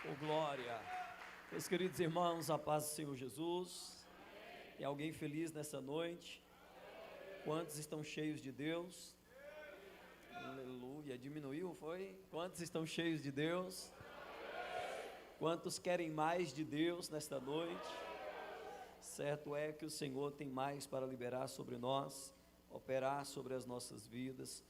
Oh, glória. Meus queridos irmãos, a paz do Senhor Jesus. Tem alguém feliz nessa noite? Quantos estão cheios de Deus? Aleluia. Diminuiu, foi? Quantos estão cheios de Deus? Quantos querem mais de Deus nesta noite? Certo é que o Senhor tem mais para liberar sobre nós, operar sobre as nossas vidas.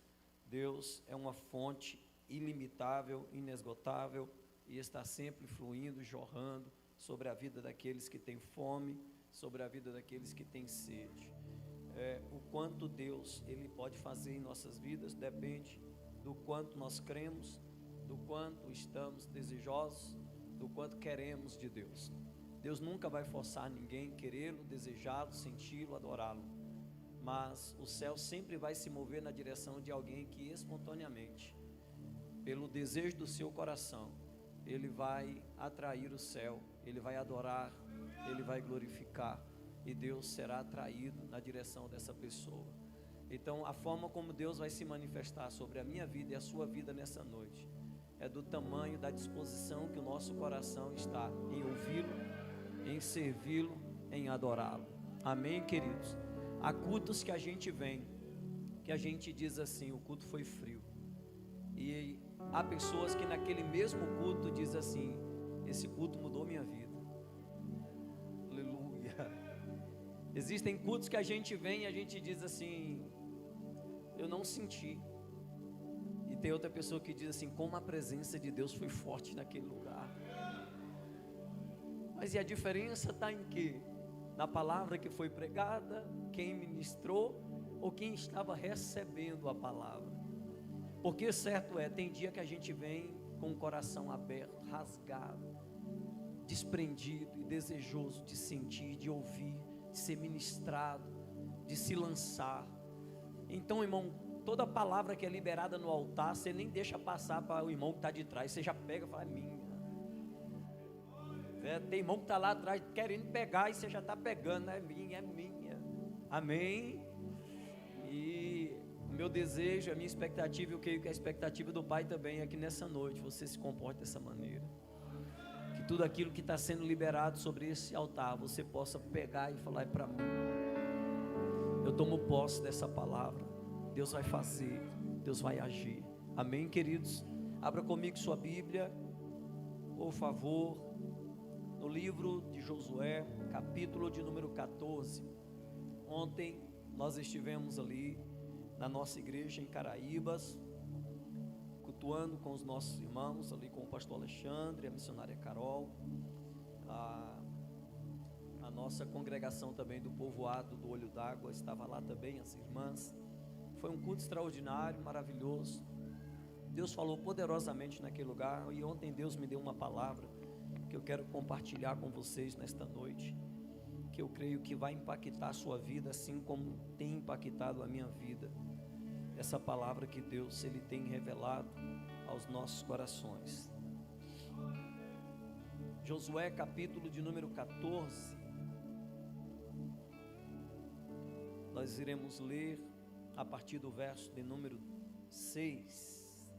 Deus é uma fonte ilimitável, inesgotável, e está sempre fluindo, jorrando sobre a vida daqueles que têm fome, sobre a vida daqueles que têm sede. O quanto Deus Ele pode fazer em nossas vidas depende do quanto nós cremos, do quanto estamos desejosos, do quanto queremos de Deus. Deus nunca vai forçar ninguém a querê-lo, desejá-lo, senti-lo, adorá-lo, mas o céu sempre vai se mover na direção de alguém que espontaneamente, pelo desejo do seu coração, ele vai atrair o céu, ele vai adorar, ele vai glorificar, e Deus será atraído na direção dessa pessoa. Então, a forma como Deus vai se manifestar sobre a minha vida e a sua vida nessa noite é do tamanho da disposição que o nosso coração está em ouvi-lo, em servi-lo, em adorá-lo. Amém, queridos? Há cultos que a gente vem, que a gente diz assim: o culto foi frio. E há pessoas que naquele mesmo culto diz assim: esse culto mudou minha vida. Aleluia. Existem cultos que a gente vem e a gente diz assim: eu não senti. E tem outra pessoa que diz assim: como a presença de Deus foi forte naquele lugar. Mas e a diferença está em quê? Na palavra que foi pregada, quem ministrou ou quem estava recebendo a palavra. Porque certo é, tem dia que a gente vem com o coração aberto, rasgado, desprendido e desejoso de sentir, de ouvir, de ser ministrado, de se lançar. Então, irmão, toda palavra que é liberada no altar, você nem deixa passar para o irmão que está de trás, você já pega e fala: é minha. Tem irmão que está lá atrás querendo pegar e você já está pegando: é minha, é minha. Amém? E o meu desejo, a minha expectativa, eu creio que a expectativa do Pai também é que nessa noite você se comporte dessa maneira, que tudo aquilo que está sendo liberado sobre esse altar, você possa pegar e falar: é para mim, eu tomo posse dessa palavra, Deus vai fazer, Deus vai agir. Amém, queridos? Abra comigo sua Bíblia, por favor, no livro de Josué, capítulo de número 14. Ontem nós estivemos ali na nossa igreja em Caraíbas, cultuando com os nossos irmãos, ali com o pastor Alexandre, a missionária Carol, a nossa congregação também do povoado do Olho d'Água estava lá também, as irmãs. Foi um culto extraordinário, maravilhoso. Deus falou poderosamente naquele lugar, e ontem Deus me deu uma palavra que eu quero compartilhar com vocês nesta noite, que eu creio que vai impactar a sua vida assim como tem impactado a minha vida. Essa palavra que Deus Ele tem revelado aos nossos corações. Josué capítulo de número 14. Nós iremos ler a partir do verso de número 6.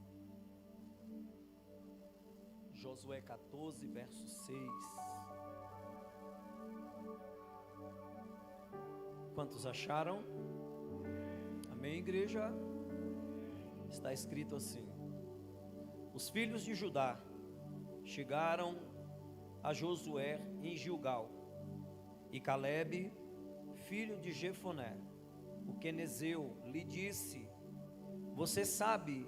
Josué 14, verso 6. Quantos acharam? Amém, igreja? Está escrito assim: os filhos de Judá chegaram a Josué em Gilgal, e Calebe, filho de Jefoné, o quenezeu, lhe disse: você sabe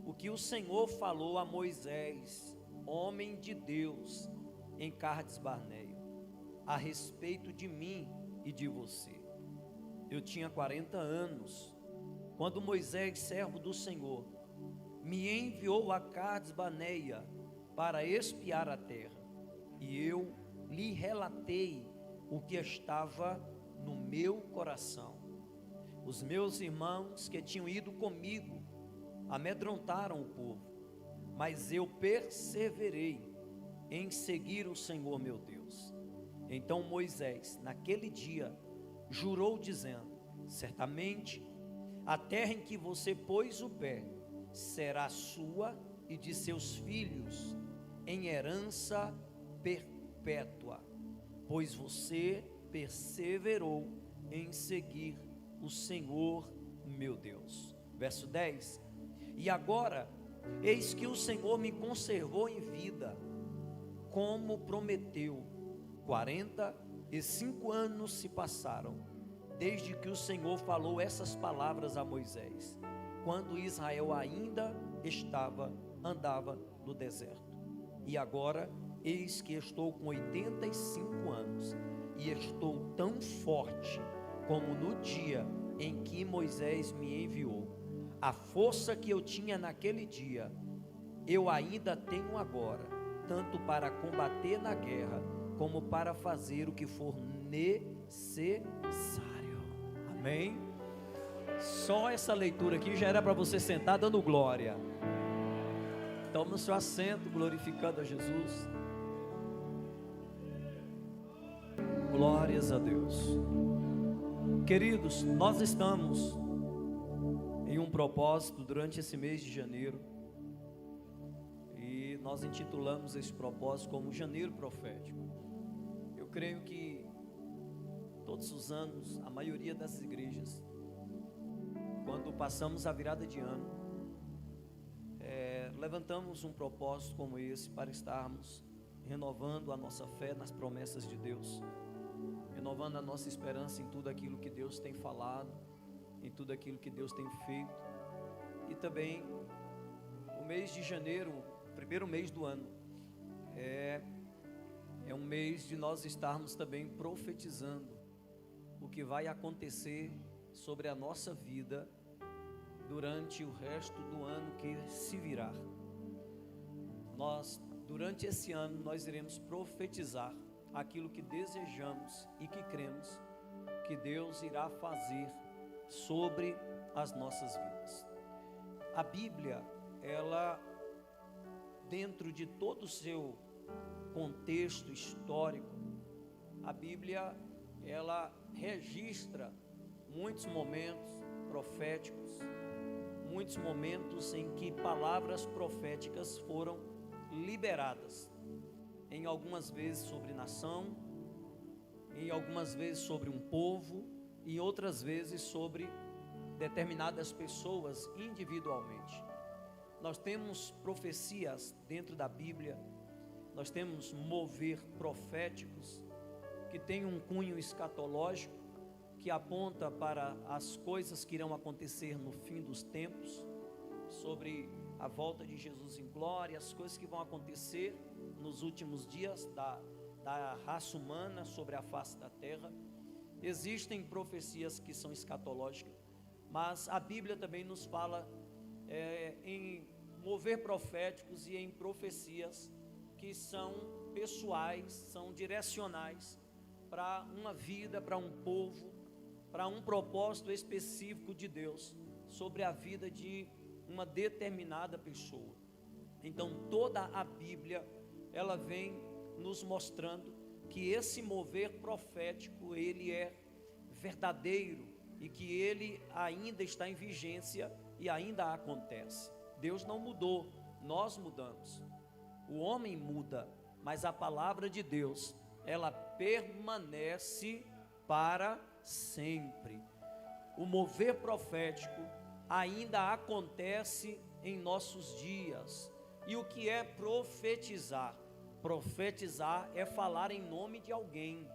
o que o Senhor falou a Moisés, homem de Deus, em Cades Barneia, a respeito de mim e de você. Eu tinha 40 anos, quando Moisés, servo do Senhor, me enviou a Cades Barneia para espiar a terra, e eu lhe relatei o que estava no meu coração. Os meus irmãos que tinham ido comigo amedrontaram o povo, mas eu perseverei em seguir o Senhor meu Deus. Então Moisés, naquele dia, jurou dizendo: certamente a terra em que você pôs o pé será sua e de seus filhos em herança perpétua, pois você perseverou em seguir o Senhor meu Deus. Verso 10: e agora, eis que o Senhor me conservou em vida, como prometeu. 45 anos se passaram, desde que o Senhor falou essas palavras a Moisés, quando Israel ainda andava no deserto. E agora, eis que estou com 85 anos, e estou tão forte como no dia em que Moisés me enviou. A força que eu tinha naquele dia, eu ainda tenho agora, tanto para combater na guerra, como para fazer o que for necessário. Amém? Só essa leitura aqui já era para você sentar dando glória. Toma o seu assento, glorificando a Jesus. Glórias a Deus. Queridos, nós estamos em um propósito durante esse mês de janeiro, e nós intitulamos esse propósito como Janeiro Profético. Eu creio que todos os anos, a maioria das igrejas, quando passamos a virada de ano, levantamos um propósito como esse para estarmos renovando a nossa fé nas promessas de Deus, renovando a nossa esperança em tudo aquilo que Deus tem falado, em tudo aquilo que Deus tem feito. E também o mês de janeiro, o primeiro mês do ano, é um mês de nós estarmos também profetizando o que vai acontecer sobre a nossa vida durante o resto do ano que se virá. Durante esse ano, nós iremos profetizar aquilo que desejamos e que cremos que Deus irá fazer sobre as nossas vidas. A Bíblia, ela, dentro de todo o seu contexto histórico, a Bíblia, ela registra muitos momentos proféticos, muitos momentos em que palavras proféticas foram liberadas, em algumas vezes sobre nação, em algumas vezes sobre um povo, e outras vezes sobre determinadas pessoas individualmente. Nós temos profecias dentro da Bíblia, nós temos mover proféticos que tem um cunho escatológico, que aponta para as coisas que irão acontecer no fim dos tempos, sobre a volta de Jesus em glória, as coisas que vão acontecer nos últimos dias da raça humana sobre a face da terra. Existem profecias que são escatológicas, mas a Bíblia também nos fala em mover proféticos e em profecias que são pessoais, são direcionais para uma vida, para um povo, para um propósito específico de Deus sobre a vida de uma determinada pessoa. Então toda a Bíblia, ela vem nos mostrando que esse mover profético, ele é verdadeiro e que ele ainda está em vigência e ainda acontece. Deus não mudou, nós mudamos. O homem muda, mas a palavra de Deus, ela permanece para sempre. O mover profético ainda acontece em nossos dias. E o que é profetizar? Profetizar é falar em nome de alguém,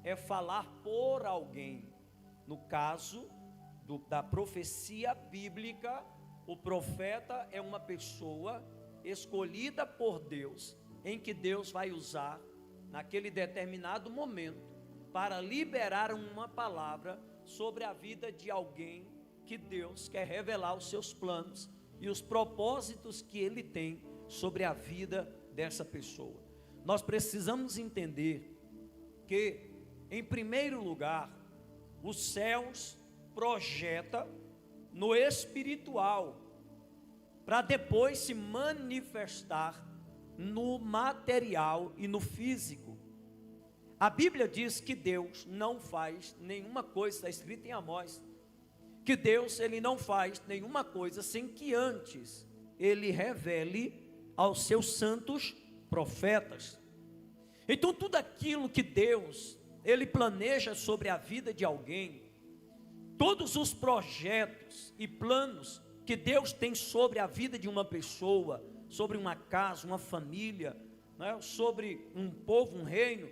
é falar por alguém. No caso da profecia bíblica, o profeta é uma pessoa escolhida por Deus, em que Deus vai usar naquele determinado momento para liberar uma palavra sobre a vida de alguém que Deus quer revelar os seus planos e os propósitos que Ele tem sobre a vida dessa pessoa. Nós precisamos entender que, em primeiro lugar, os céus projeta no espiritual, para depois se manifestar no material e no físico. A Bíblia diz que Deus não faz nenhuma coisa, está escrito em Amós, que Deus, Ele não faz nenhuma coisa sem que antes Ele revele aos seus santos profetas. Então tudo aquilo que Deus, Ele planeja sobre a vida de alguém, todos os projetos e planos que Deus tem sobre a vida de uma pessoa, sobre uma casa, uma família, né, sobre um povo, um reino.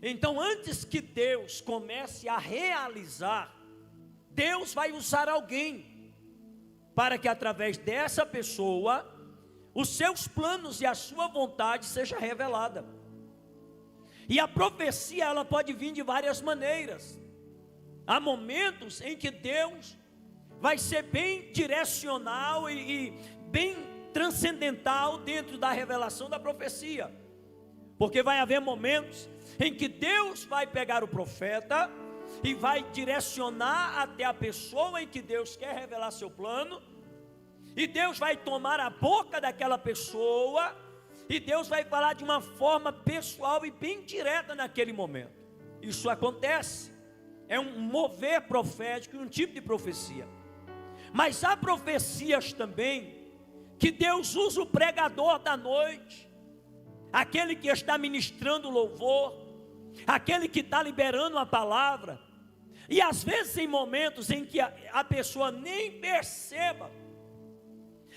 Então antes que Deus comece a realizar, Deus vai usar alguém, para que através dessa pessoa, os seus planos e a sua vontade seja revelada. E a profecia, ela pode vir de várias maneiras. Há momentos em que Deus vai ser bem direcional e bem transcendental dentro da revelação da profecia. Porque vai haver momentos em que Deus vai pegar o profeta e vai direcionar até a pessoa em que Deus quer revelar seu plano, e Deus vai tomar a boca daquela pessoa, e Deus vai falar de uma forma pessoal e bem direta naquele momento. Isso acontece, é um mover profético, um tipo de profecia. Mas há profecias também, que Deus usa o pregador da noite, aquele que está ministrando louvor, aquele que está liberando a palavra, e às vezes em momentos em que a pessoa nem perceba,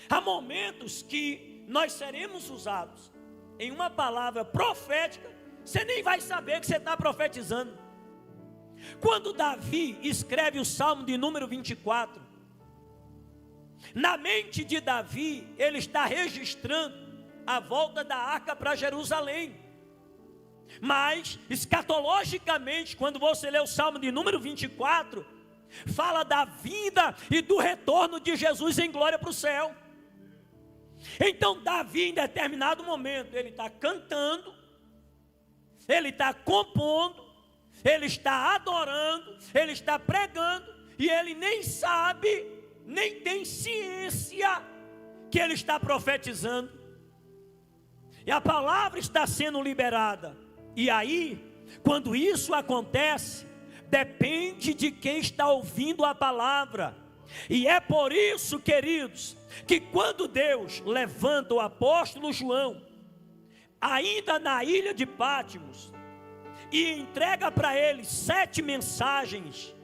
há momentos que nós seremos usados em uma palavra profética, você nem vai saber que você está profetizando. Quando Davi escreve o Salmo de número 24, na mente de Davi, ele está registrando a volta da arca para Jerusalém. Mas, escatologicamente, quando você lê o Salmo de número 24, fala da vinda e do retorno de Jesus em glória para o céu. Então Davi, em determinado momento, ele está cantando, ele está compondo, ele está adorando, ele está pregando, e ele nem sabe, nem tem ciência que ele está profetizando, e a palavra está sendo liberada. E aí, quando isso acontece, depende de quem está ouvindo a palavra. E é por isso, queridos, que quando Deus levanta o apóstolo João, ainda na ilha de Pátimos, e entrega para ele 7 mensagens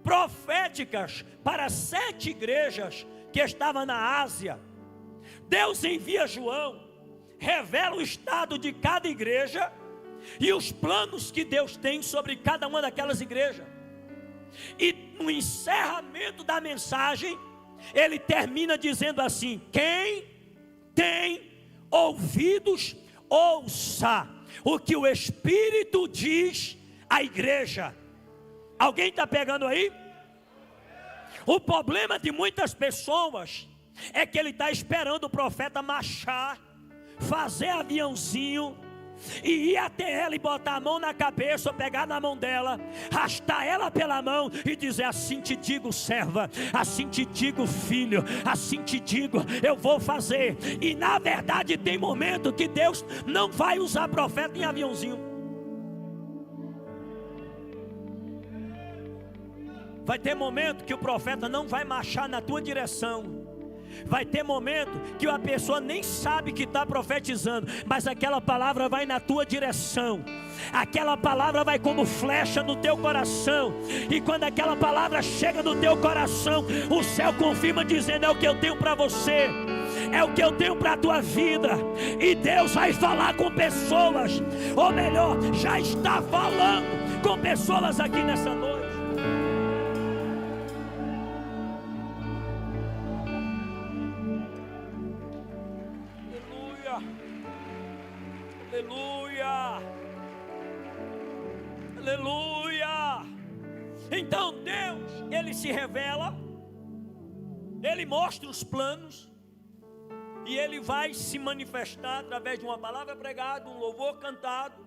proféticas para 7 igrejas que estavam na Ásia, Deus envia João, revela o estado de cada igreja e os planos que Deus tem sobre cada uma daquelas igrejas. E no encerramento da mensagem, ele termina dizendo assim: quem tem ouvidos, ouça o que o Espírito diz à igreja. Alguém está pegando aí? O problema de muitas pessoas é que ele está esperando o profeta marchar, fazer aviãozinho e ir até ela e botar a mão na cabeça, ou pegar na mão dela, arrastar ela pela mão e dizer: assim te digo, serva, assim te digo, filho, assim te digo, eu vou fazer. E na verdade tem momento que Deus não vai usar profeta em aviãozinho. Vai ter momento que o profeta não vai marchar na tua direção. Vai ter momento que a pessoa nem sabe que está profetizando, mas aquela palavra vai na tua direção. Aquela palavra vai como flecha no teu coração. E quando aquela palavra chega no teu coração, o céu confirma dizendo: é o que eu tenho para você, é o que eu tenho para a tua vida. E Deus vai falar com pessoas, ou melhor, já está falando com pessoas aqui nessa noite. Aleluia, aleluia. Então Deus, Ele se revela, Ele mostra os planos, e Ele vai se manifestar através de uma palavra pregada, um louvor cantado,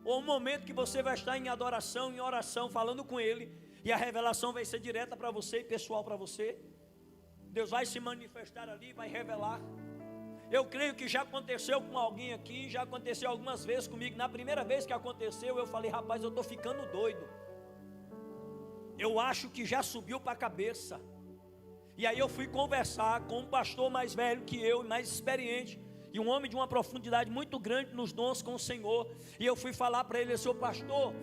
ou um momento que você vai estar em adoração, em oração, falando com Ele, e a revelação vai ser direta para você e pessoal para você. Deus vai se manifestar ali, vai revelar. Eu creio que já aconteceu com alguém aqui, já aconteceu algumas vezes comigo. Na primeira vez que aconteceu, eu falei: rapaz, eu estou ficando doido. Eu acho que já subiu para a cabeça. E aí eu fui conversar com um pastor mais velho que eu, mais experiente, e um homem de uma profundidade muito grande nos dons com o Senhor. E eu fui falar para ele: seu pastor,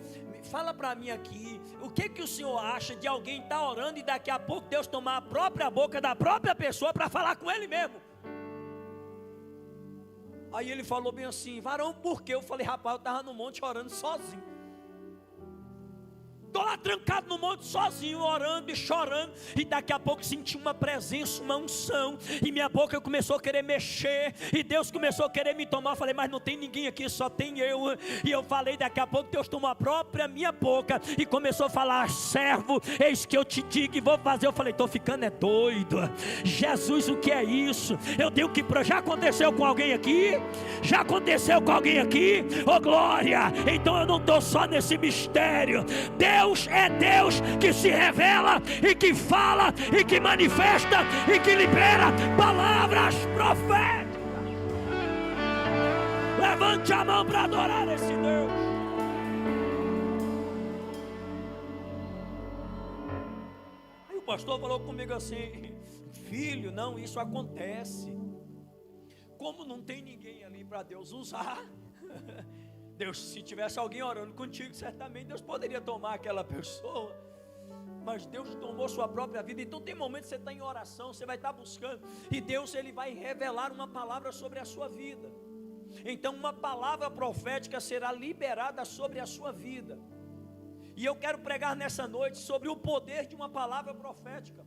fala para mim aqui, o que o senhor acha de alguém estar orando e daqui a pouco Deus tomar a própria boca da própria pessoa para falar com ele mesmo? Aí ele falou bem assim: varão, por quê? Eu falei: rapaz, eu estava no monte orando sozinho. Estou lá trancado no monte sozinho, orando e chorando, e daqui a pouco senti uma presença, uma unção, e minha boca começou a querer mexer, e Deus começou a querer me tomar. Eu falei: mas não tem ninguém aqui, só tem eu. E eu falei: daqui a pouco Deus tomou a própria minha boca e começou a falar: servo, eis que eu te digo e vou fazer. Eu falei: estou ficando é doido, Jesus, o que é isso? Eu tenho que, já aconteceu com alguém aqui? Já aconteceu com alguém aqui? Oh glória! Então eu não estou só nesse mistério. Deus é Deus que se revela e que fala e que manifesta e que libera palavras proféticas. Levante a mão para adorar esse Deus. Aí o pastor falou comigo assim: filho, não, isso acontece. Como não tem ninguém ali para Deus usar, Deus, se tivesse alguém orando contigo, certamente Deus poderia tomar aquela pessoa, mas Deus tomou sua própria vida. Então tem momentos que você está em oração, você vai estar buscando, e Deus, Ele vai revelar uma palavra sobre a sua vida. Então uma palavra profética será liberada sobre a sua vida, e eu quero pregar nessa noite sobre o poder de uma palavra profética.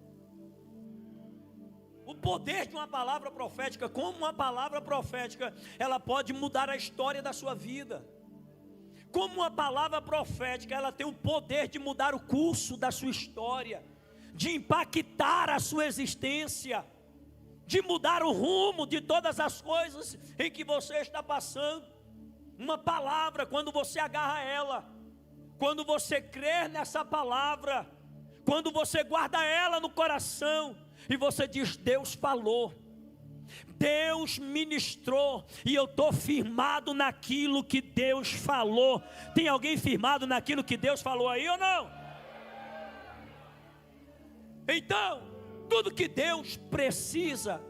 O poder de uma palavra profética, como uma palavra profética, ela pode mudar a história da sua vida. Como uma palavra profética, ela tem o poder de mudar o curso da sua história, de impactar a sua existência, de mudar o rumo de todas as coisas em que você está passando. Uma palavra, quando você agarra ela, quando você crer nessa palavra, quando você guarda ela no coração, e você diz: Deus falou, Deus ministrou, e eu estou firmado naquilo que Deus falou. Tem alguém firmado naquilo que Deus falou aí ou não? Então, tudo que Deus precisa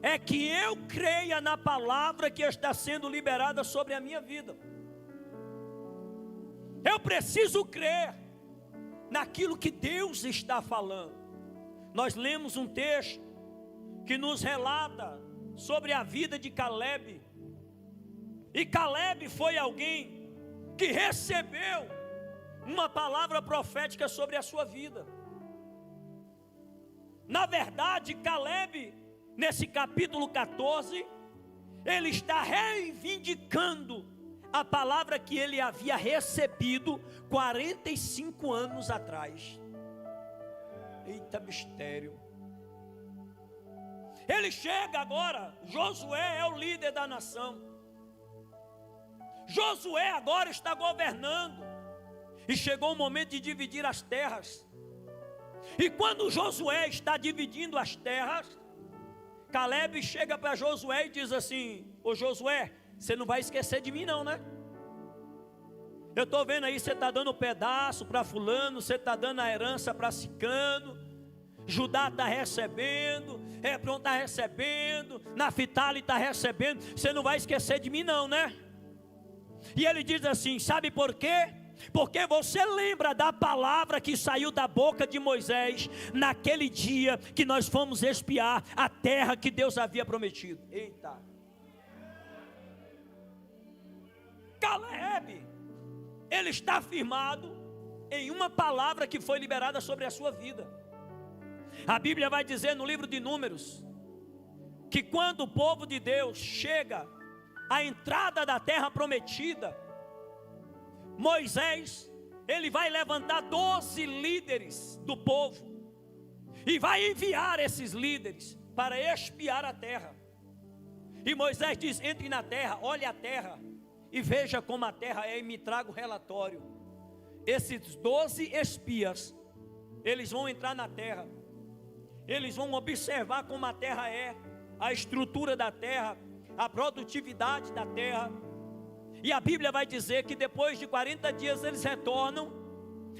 é que eu creia na palavra que está sendo liberada sobre a minha vida. Eu preciso crer naquilo que Deus está falando. Nós lemos um texto que nos relata sobre a vida de Caleb. E Caleb foi alguém que recebeu uma palavra profética sobre a sua vida. Na verdade, Caleb, nesse capítulo 14, ele está reivindicando a palavra que ele havia recebido 45 anos atrás. Eita mistério. Ele chega agora, Josué é o líder da nação. Josué agora está governando, e chegou o momento de dividir as terras. E quando Josué está dividindo as terras, Caleb chega para Josué e diz assim: ô Josué, você não vai esquecer de mim não, né? Eu estou vendo aí, você está dando um pedaço para fulano, você está dando a herança para Sicano, Judá está recebendo, Hebron está recebendo, Naftali está recebendo, você não vai esquecer de mim não, né? E ele diz assim: sabe por quê? Porque você lembra da palavra que saiu da boca de Moisés, naquele dia que nós fomos espiar a terra que Deus havia prometido. Eita! Caleb, ele está firmado em uma palavra que foi liberada sobre a sua vida. A Bíblia vai dizer no livro de Números, que quando o povo de Deus chega à entrada da terra prometida, Moisés, ele vai levantar 12 líderes do povo, e vai enviar esses líderes para espiar a terra. E Moisés diz: entre na terra, olhe a terra, e veja como a terra é, e me traga o relatório. Esses 12 espias, eles vão entrar na terra, eles vão observar como a terra é, a estrutura da terra, a produtividade da terra. E a Bíblia vai dizer que depois de 40 dias eles retornam,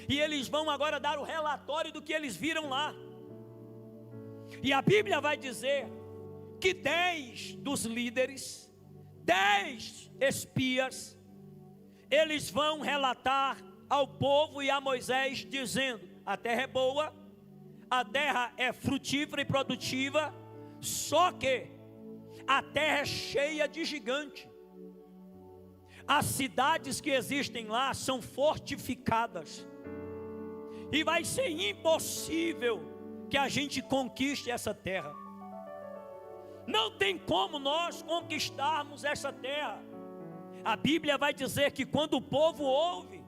e eles vão agora dar o relatório do que eles viram lá. E a Bíblia vai dizer que 10 dos líderes, 10 espias, eles vão relatar ao povo e a Moisés dizendo: a terra é boa, a terra é frutífera e produtiva, só que a terra é cheia de gigante. As cidades que existem lá são fortificadas, e vai ser impossível que a gente conquiste essa terra. Não tem como nós conquistarmos essa terra. A Bíblia vai dizer que quando o povo ouve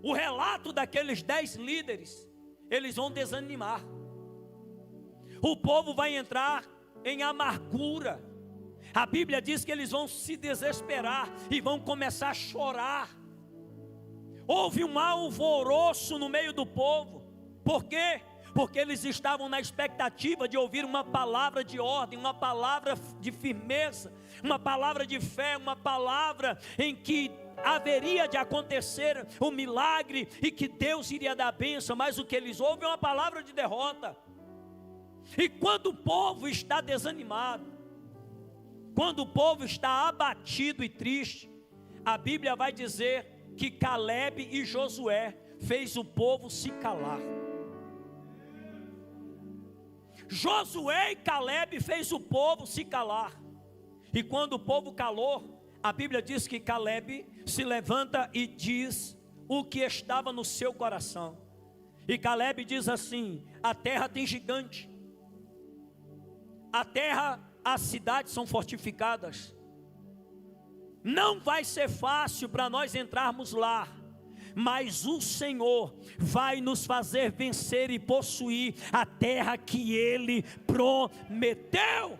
o relato daqueles 10 líderes, eles vão desanimar. O povo vai entrar em amargura. A Bíblia diz que eles vão se desesperar e vão começar a chorar. Houve um alvoroço no meio do povo. Por quê? Porque eles estavam na expectativa de ouvir uma palavra de ordem, uma palavra de firmeza, uma palavra de fé, uma palavra em que haveria de acontecer um milagre e que Deus iria dar bênção. Mas o que eles ouvem é uma palavra de derrota. E quando o povo está desanimado, quando o povo está abatido e triste, a Bíblia vai dizer que Caleb e Josué fez o povo se calar. Josué e Caleb fez o povo se calar. E quando o povo calou, a Bíblia diz que Caleb se levanta e diz o que estava no seu coração. E Caleb diz assim: a terra tem gigante, a terra, as cidades são fortificadas, não vai ser fácil para nós entrarmos lá, mas o Senhor vai nos fazer vencer e possuir a terra que Ele prometeu.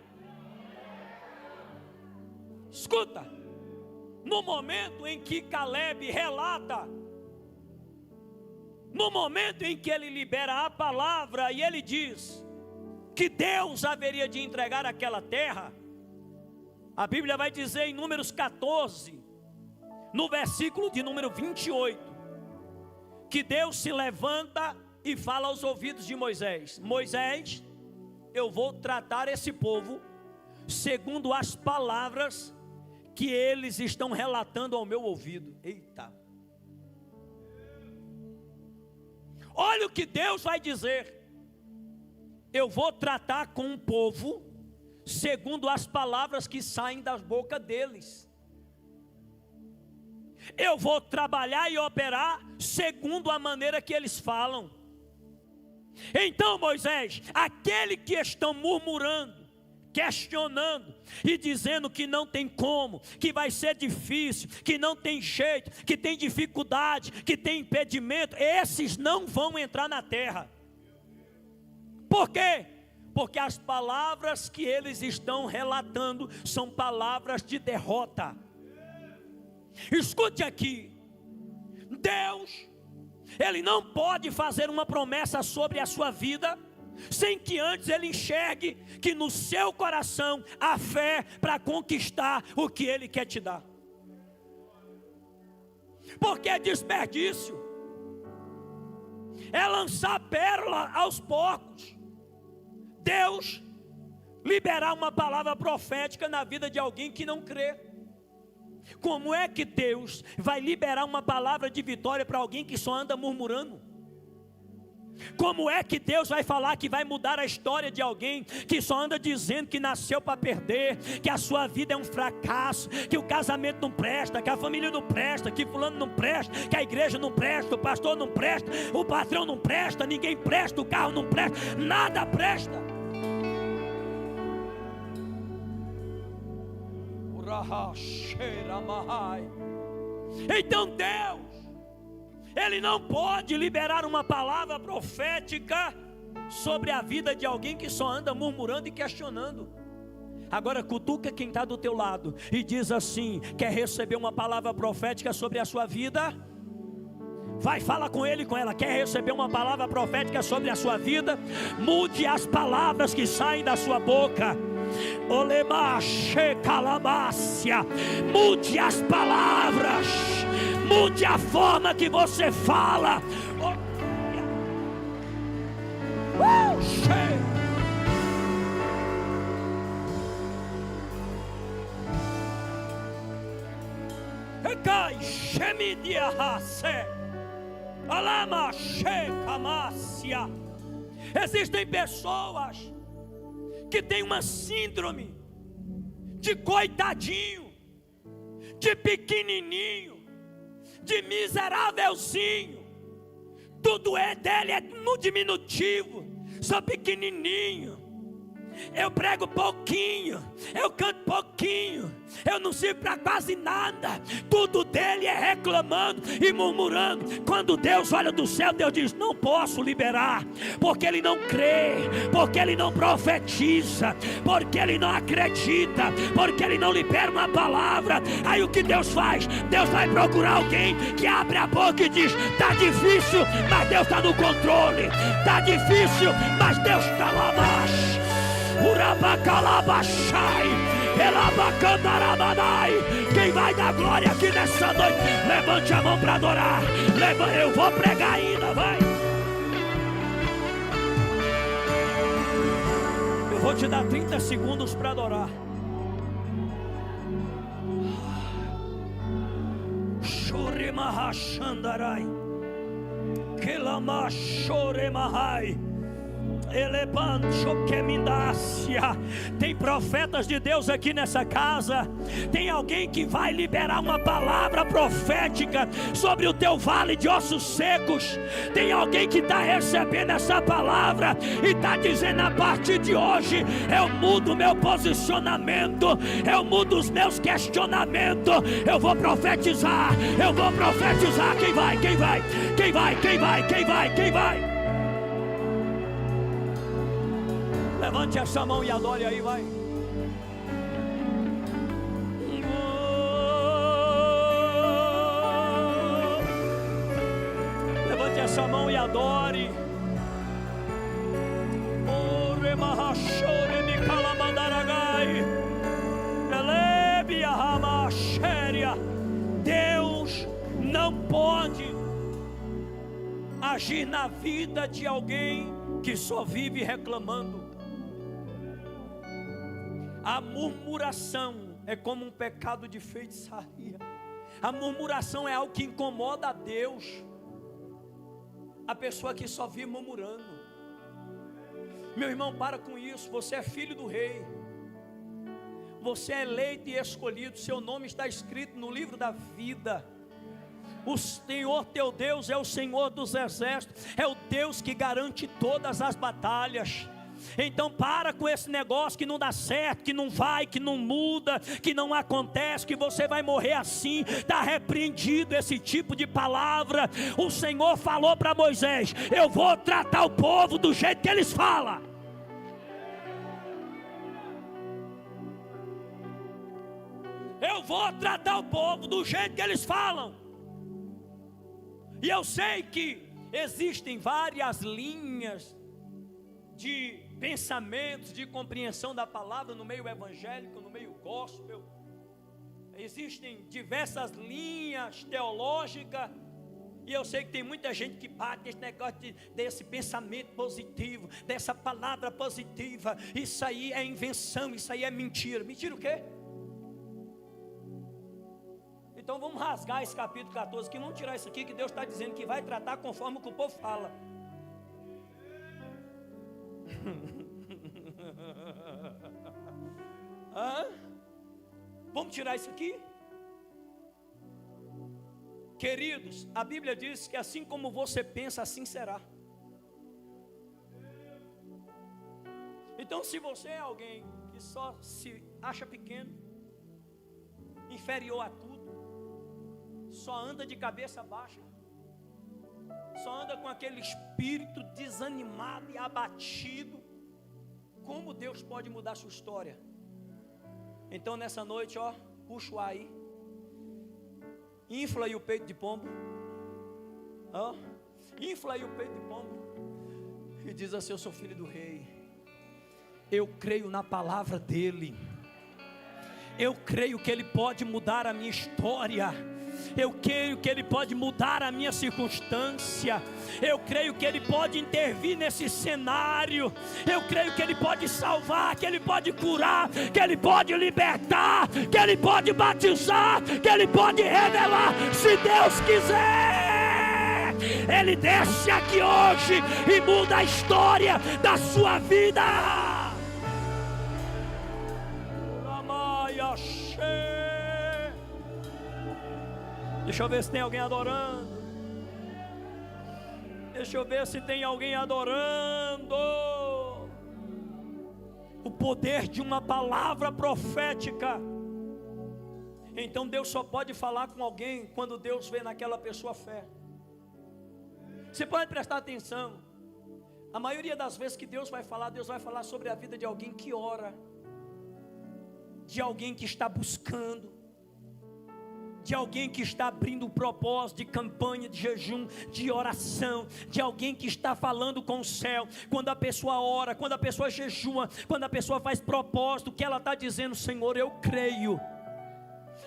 Escuta, no momento em que Caleb relata, no momento em que ele libera a palavra e ele diz que Deus haveria de entregar aquela terra, a Bíblia vai dizer em Números 14, no versículo de número 28, que Deus se levanta e fala aos ouvidos de Moisés: Moisés, eu vou tratar esse povo segundo as palavras que eles estão relatando ao meu ouvido. Eita! Olha o que Deus vai dizer: eu vou tratar com o povo segundo as palavras que saem da boca deles. Eu vou trabalhar e operar segundo a maneira que eles falam. Então, Moisés, aquele que estão murmurando, questionando e dizendo que não tem como, que vai ser difícil, que não tem jeito, que tem dificuldade, que tem impedimento, esses não vão entrar na terra. Por quê? Porque as palavras que eles estão relatando são palavras de derrota. Escute aqui, Deus, Ele não pode fazer uma promessa sobre a sua vida sem que antes Ele enxergue que no seu coração há fé para conquistar o que Ele quer te dar. Porque é desperdício, é lançar pérola aos porcos. Deus liberar uma palavra profética na vida de alguém que não crê. Como é que Deus vai liberar uma palavra de vitória para alguém que só anda murmurando? Como é que Deus vai falar que vai mudar a história de alguém que só anda dizendo que nasceu para perder, que a sua vida é um fracasso, que o casamento não presta, que a família não presta, que fulano não presta, que a igreja não presta, o pastor não presta, o patrão não presta, ninguém presta, o carro não presta, nada presta. Então Deus, Ele não pode liberar uma palavra profética sobre a vida de alguém que só anda murmurando e questionando. Agora cutuca quem está do teu lado e diz assim: quer receber uma palavra profética sobre a sua vida? Vai, fala com ele e com ela. Quer receber uma palavra profética sobre a sua vida? Mude as palavras que saem da sua boca. Mude as palavras, mude a forma que você fala. Ecai Shemidiahase. Alama Shekamácia. Existem pessoas que têm uma síndrome de coitadinho, de pequenininho, de miserávelzinho. Tudo dele é no diminutivo. Sou pequenininho, eu prego pouquinho, eu canto pouquinho, eu não sirvo para quase nada. Tudo dele é reclamando e murmurando. Quando Deus olha do céu, Deus diz: não posso liberar, porque ele não crê, porque ele não profetiza, porque ele não acredita, porque ele não libera uma palavra. Aí o que Deus faz? Deus vai procurar alguém que abre a boca e diz: está difícil, mas Deus está no controle. Está difícil, mas Deus está lá abaixo. Urabacalabachai, Elabacandarabadai. Quem vai dar glória aqui nessa noite? Levante a mão para adorar. Eu vou pregar ainda, vai. Eu vou te dar 30 segundos para adorar. Chorimahashandarai, Kelamachoremahai. Tem profetas de Deus aqui nessa casa. Tem alguém que vai liberar uma palavra profética sobre o teu vale de ossos secos. Tem alguém que está recebendo essa palavra e está dizendo: a partir de hoje eu mudo o meu posicionamento, eu mudo os meus questionamentos, eu vou profetizar, eu vou profetizar. Quem vai? Quem vai? Quem vai? Quem vai? Quem vai? Quem vai? Levante essa mão e adore aí, vai. Levante essa mão e adore. Deus não pode agir na vida de alguém que só vive reclamando. A murmuração é como um pecado de feitiçaria. A murmuração é algo que incomoda a Deus. A pessoa que só vive murmurando. Meu irmão, para com isso. Você é filho do rei. Você é eleito e escolhido. Seu nome está escrito no livro da vida. O Senhor teu Deus é o Senhor dos exércitos. É o Deus que garante todas as batalhas. Então para com esse negócio que não dá certo, que não vai, que não muda, que não acontece, que você vai morrer assim. Está repreendido esse tipo de palavra. O Senhor falou para Moisés: eu vou tratar o povo do jeito que eles falam. Eu vou tratar o povo do jeito que eles falam. E eu sei que existem várias linhas de pensamentos, de compreensão da palavra no meio evangélico, no meio gospel. Existem diversas linhas teológicas. E eu sei que tem muita gente que bate nesse negócio desse pensamento positivo, dessa palavra positiva. Isso aí é invenção, isso aí é mentira. Mentira o quê? Então vamos rasgar esse capítulo 14 aqui, vamos tirar isso aqui, que Deus está dizendo que vai tratar conforme o que o povo fala. Vamos tirar isso aqui? Queridos, a Bíblia diz que assim como você pensa, assim será. Então se você é alguém que só se acha pequeno, inferior a tudo, só anda de cabeça baixa, só anda com aquele espírito desanimado e abatido, como Deus pode mudar a sua história? Então nessa noite, puxa o ar aí, infla aí o peito de pombo, infla aí o peito de pombo, e diz assim: eu sou filho do rei, eu creio na palavra dele, eu creio que ele pode mudar a minha história. Eu creio que Ele pode mudar a minha circunstância. Eu creio que Ele pode intervir nesse cenário. Eu creio que Ele pode salvar, que Ele pode curar, que Ele pode libertar, que Ele pode batizar, que Ele pode revelar. Se Deus quiser, Ele desce aqui hoje e muda a história da sua vida. Deixa eu ver se tem alguém adorando. Deixa eu ver se tem alguém adorando. O poder de uma palavra profética. Então Deus só pode falar com alguém quando Deus vê naquela pessoa fé. Você pode prestar atenção. A maioria das vezes que Deus vai falar sobre a vida de alguém que ora, de alguém que está buscando, de alguém que está abrindo um propósito de campanha, de jejum, de oração, de alguém que está falando com o céu. Quando a pessoa ora, quando a pessoa jejua, quando a pessoa faz propósito, que ela está dizendo: Senhor, eu creio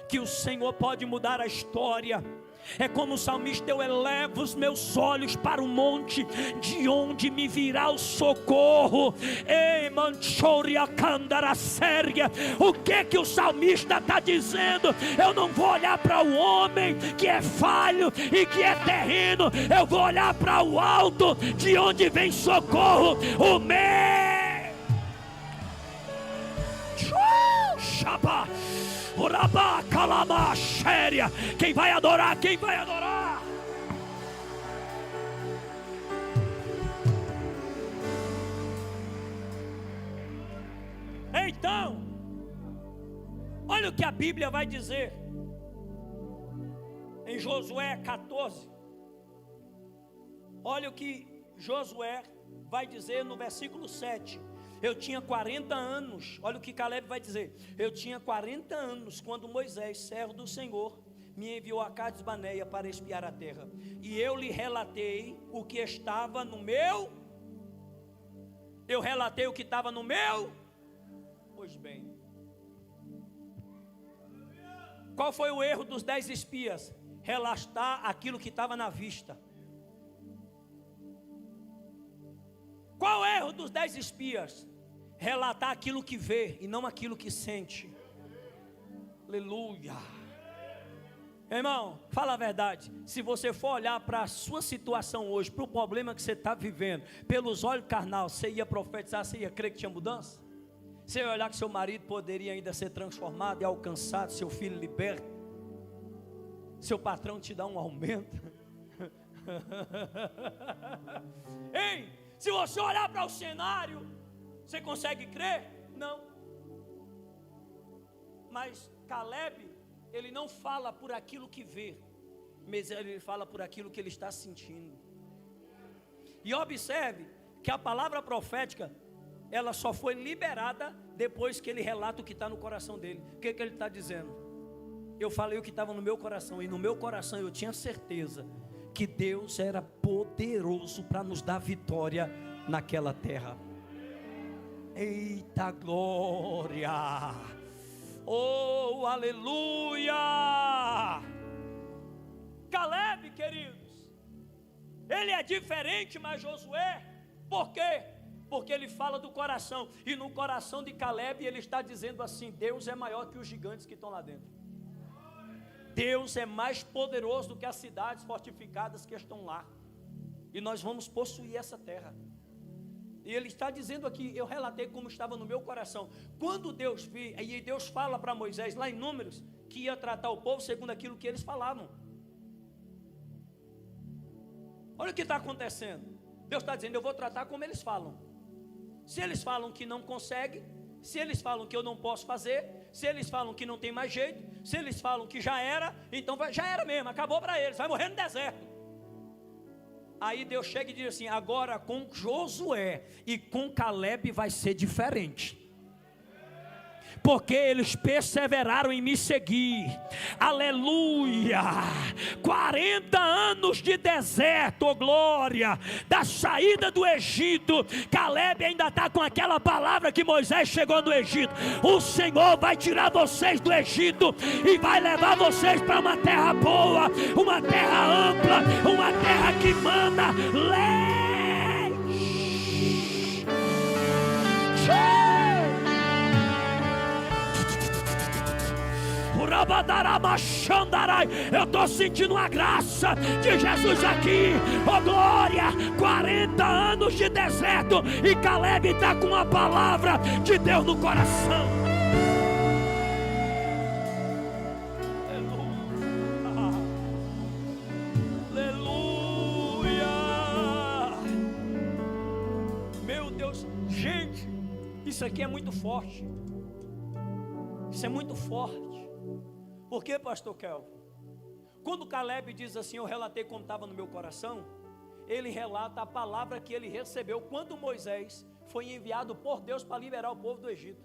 que o Senhor pode mudar a história. É como o salmista: eu elevo os meus olhos para o monte, de onde me virá o socorro. Ei, manchoria candara sérgia. O que o salmista está dizendo? Eu não vou olhar para o homem que é falho e que é terreno. Eu vou olhar para o alto, de onde vem socorro. O meu Shabá. Urabá, calama, séria. Quem vai adorar? Quem vai adorar? Então, olha o que a Bíblia vai dizer em Josué 14. Olha o que Josué vai dizer no versículo 7. Eu tinha 40 anos, olha o que Caleb vai dizer. Eu tinha 40 anos quando Moisés, servo do Senhor, me enviou a Cades Barneia para espiar a terra. E eu lhe relatei o que estava no meu. Eu relatei o que estava no meu. Pois bem. Qual foi o erro dos 10 espias? Relatar aquilo que estava na vista. Qual o erro dos 10 espias? Relatar aquilo que vê e não aquilo que sente. Aleluia. Irmão, fala a verdade. Se você for olhar para a sua situação hoje, para o problema que você está vivendo, pelos olhos carnal, você ia profetizar, você ia crer que tinha mudança? Você ia olhar que seu marido poderia ainda ser transformado e alcançado, seu filho liberto, seu patrão te dá um aumento? Ei, se você olhar para o cenário, você consegue crer? Não. Mas Caleb, ele não fala por aquilo que vê, mas ele fala por aquilo que ele está sentindo. E observe que a palavra profética, ela só foi liberada depois que ele relata o que está no coração dele. O que ele está dizendo? Eu falei o que estava no meu coração, e no meu coração eu tinha certeza que Deus era poderoso para nos dar vitória naquela terra. Eita glória! Oh, aleluia! Caleb, queridos, ele é diferente, mas Josué, por quê? Porque ele fala do coração, e no coração de Caleb ele está dizendo assim: Deus é maior que os gigantes que estão lá dentro. Deus é mais poderoso do que as cidades fortificadas que estão lá, e nós vamos possuir essa terra. E ele está dizendo aqui: eu relatei como estava no meu coração. Quando Deus viu, e Deus fala para Moisés lá em Números, que ia tratar o povo segundo aquilo que eles falavam. Olha o que está acontecendo. Deus está dizendo: eu vou tratar como eles falam. Se eles falam que não consegue, se eles falam que eu não posso fazer, se eles falam que não tem mais jeito, se eles falam que já era, então já era mesmo, acabou para eles, vai morrer no deserto. Aí Deus chega e diz assim: agora com Josué e com Caleb vai ser diferente. porque eles perseveraram em me seguir. Aleluia. 40 anos de deserto, oh glória, da saída do Egito. Caleb ainda está com aquela palavra que Moisés chegou no Egito: o Senhor vai tirar vocês do Egito e vai levar vocês para uma terra boa, uma terra ampla, uma terra que mana leite. Eu estou sentindo a graça de Jesus aqui, oh glória. 40 anos de deserto e Caleb está com a palavra de Deus no coração. Aleluia. Meu Deus, gente, isso aqui é muito forte. Isso é muito forte. Por que, pastor Kelvin? Quando Caleb diz assim, eu relatei como estava no meu coração, ele relata a palavra que ele recebeu quando Moisés foi enviado por Deus para liberar o povo do Egito.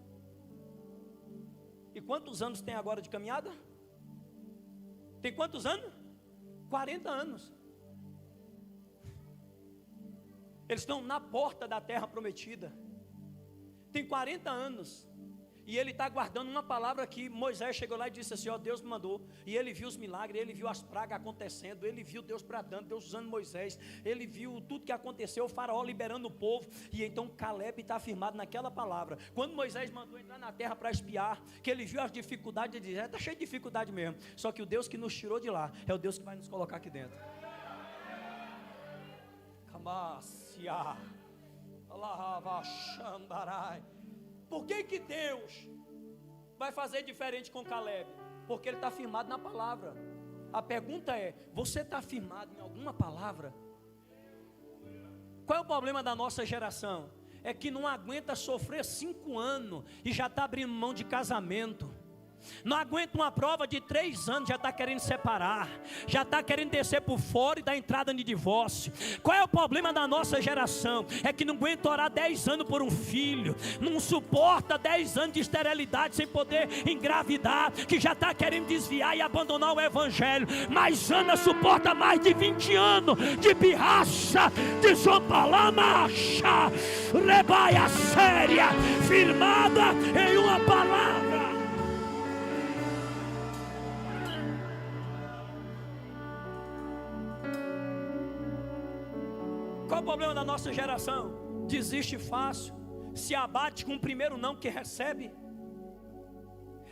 E quantos anos tem agora de caminhada? Tem quantos anos? 40 anos. Eles estão na porta da terra prometida. Tem 40 anos. E ele está guardando uma palavra que Moisés chegou lá e disse assim, ó, Deus me mandou. E ele viu os milagres, ele viu as pragas acontecendo, ele viu Deus bradando, Deus usando Moisés, ele viu tudo que aconteceu, o faraó liberando o povo. E então Caleb está firmado naquela palavra. Quando Moisés mandou entrar na terra para espiar, que ele viu as dificuldades, ele disse, está cheio de dificuldade mesmo. Só que o Deus que nos tirou de lá, é o Deus que vai nos colocar aqui dentro. Camácia, Alahavachandarai. Por que Deus vai fazer diferente com Caleb? Porque ele está firmado na palavra. A pergunta é, você está firmado em alguma palavra? Qual é o problema da nossa geração? É que não aguenta sofrer 5 anos e já está abrindo mão de casamento. Não aguenta uma prova de 3 anos, já está querendo separar, já está querendo descer por fora e dar entrada em divórcio. Qual é o problema da nossa geração? É que não aguenta orar 10 anos por um filho, não suporta 10 anos de esterilidade sem poder engravidar, que já está querendo desviar e abandonar o evangelho. Mas Ana suporta mais de 20 anos de pirraça, de zompalamacha, rebaia séria, firmada em uma palavra. Qual é o problema da nossa geração? Desiste fácil, se abate com o primeiro não que recebe.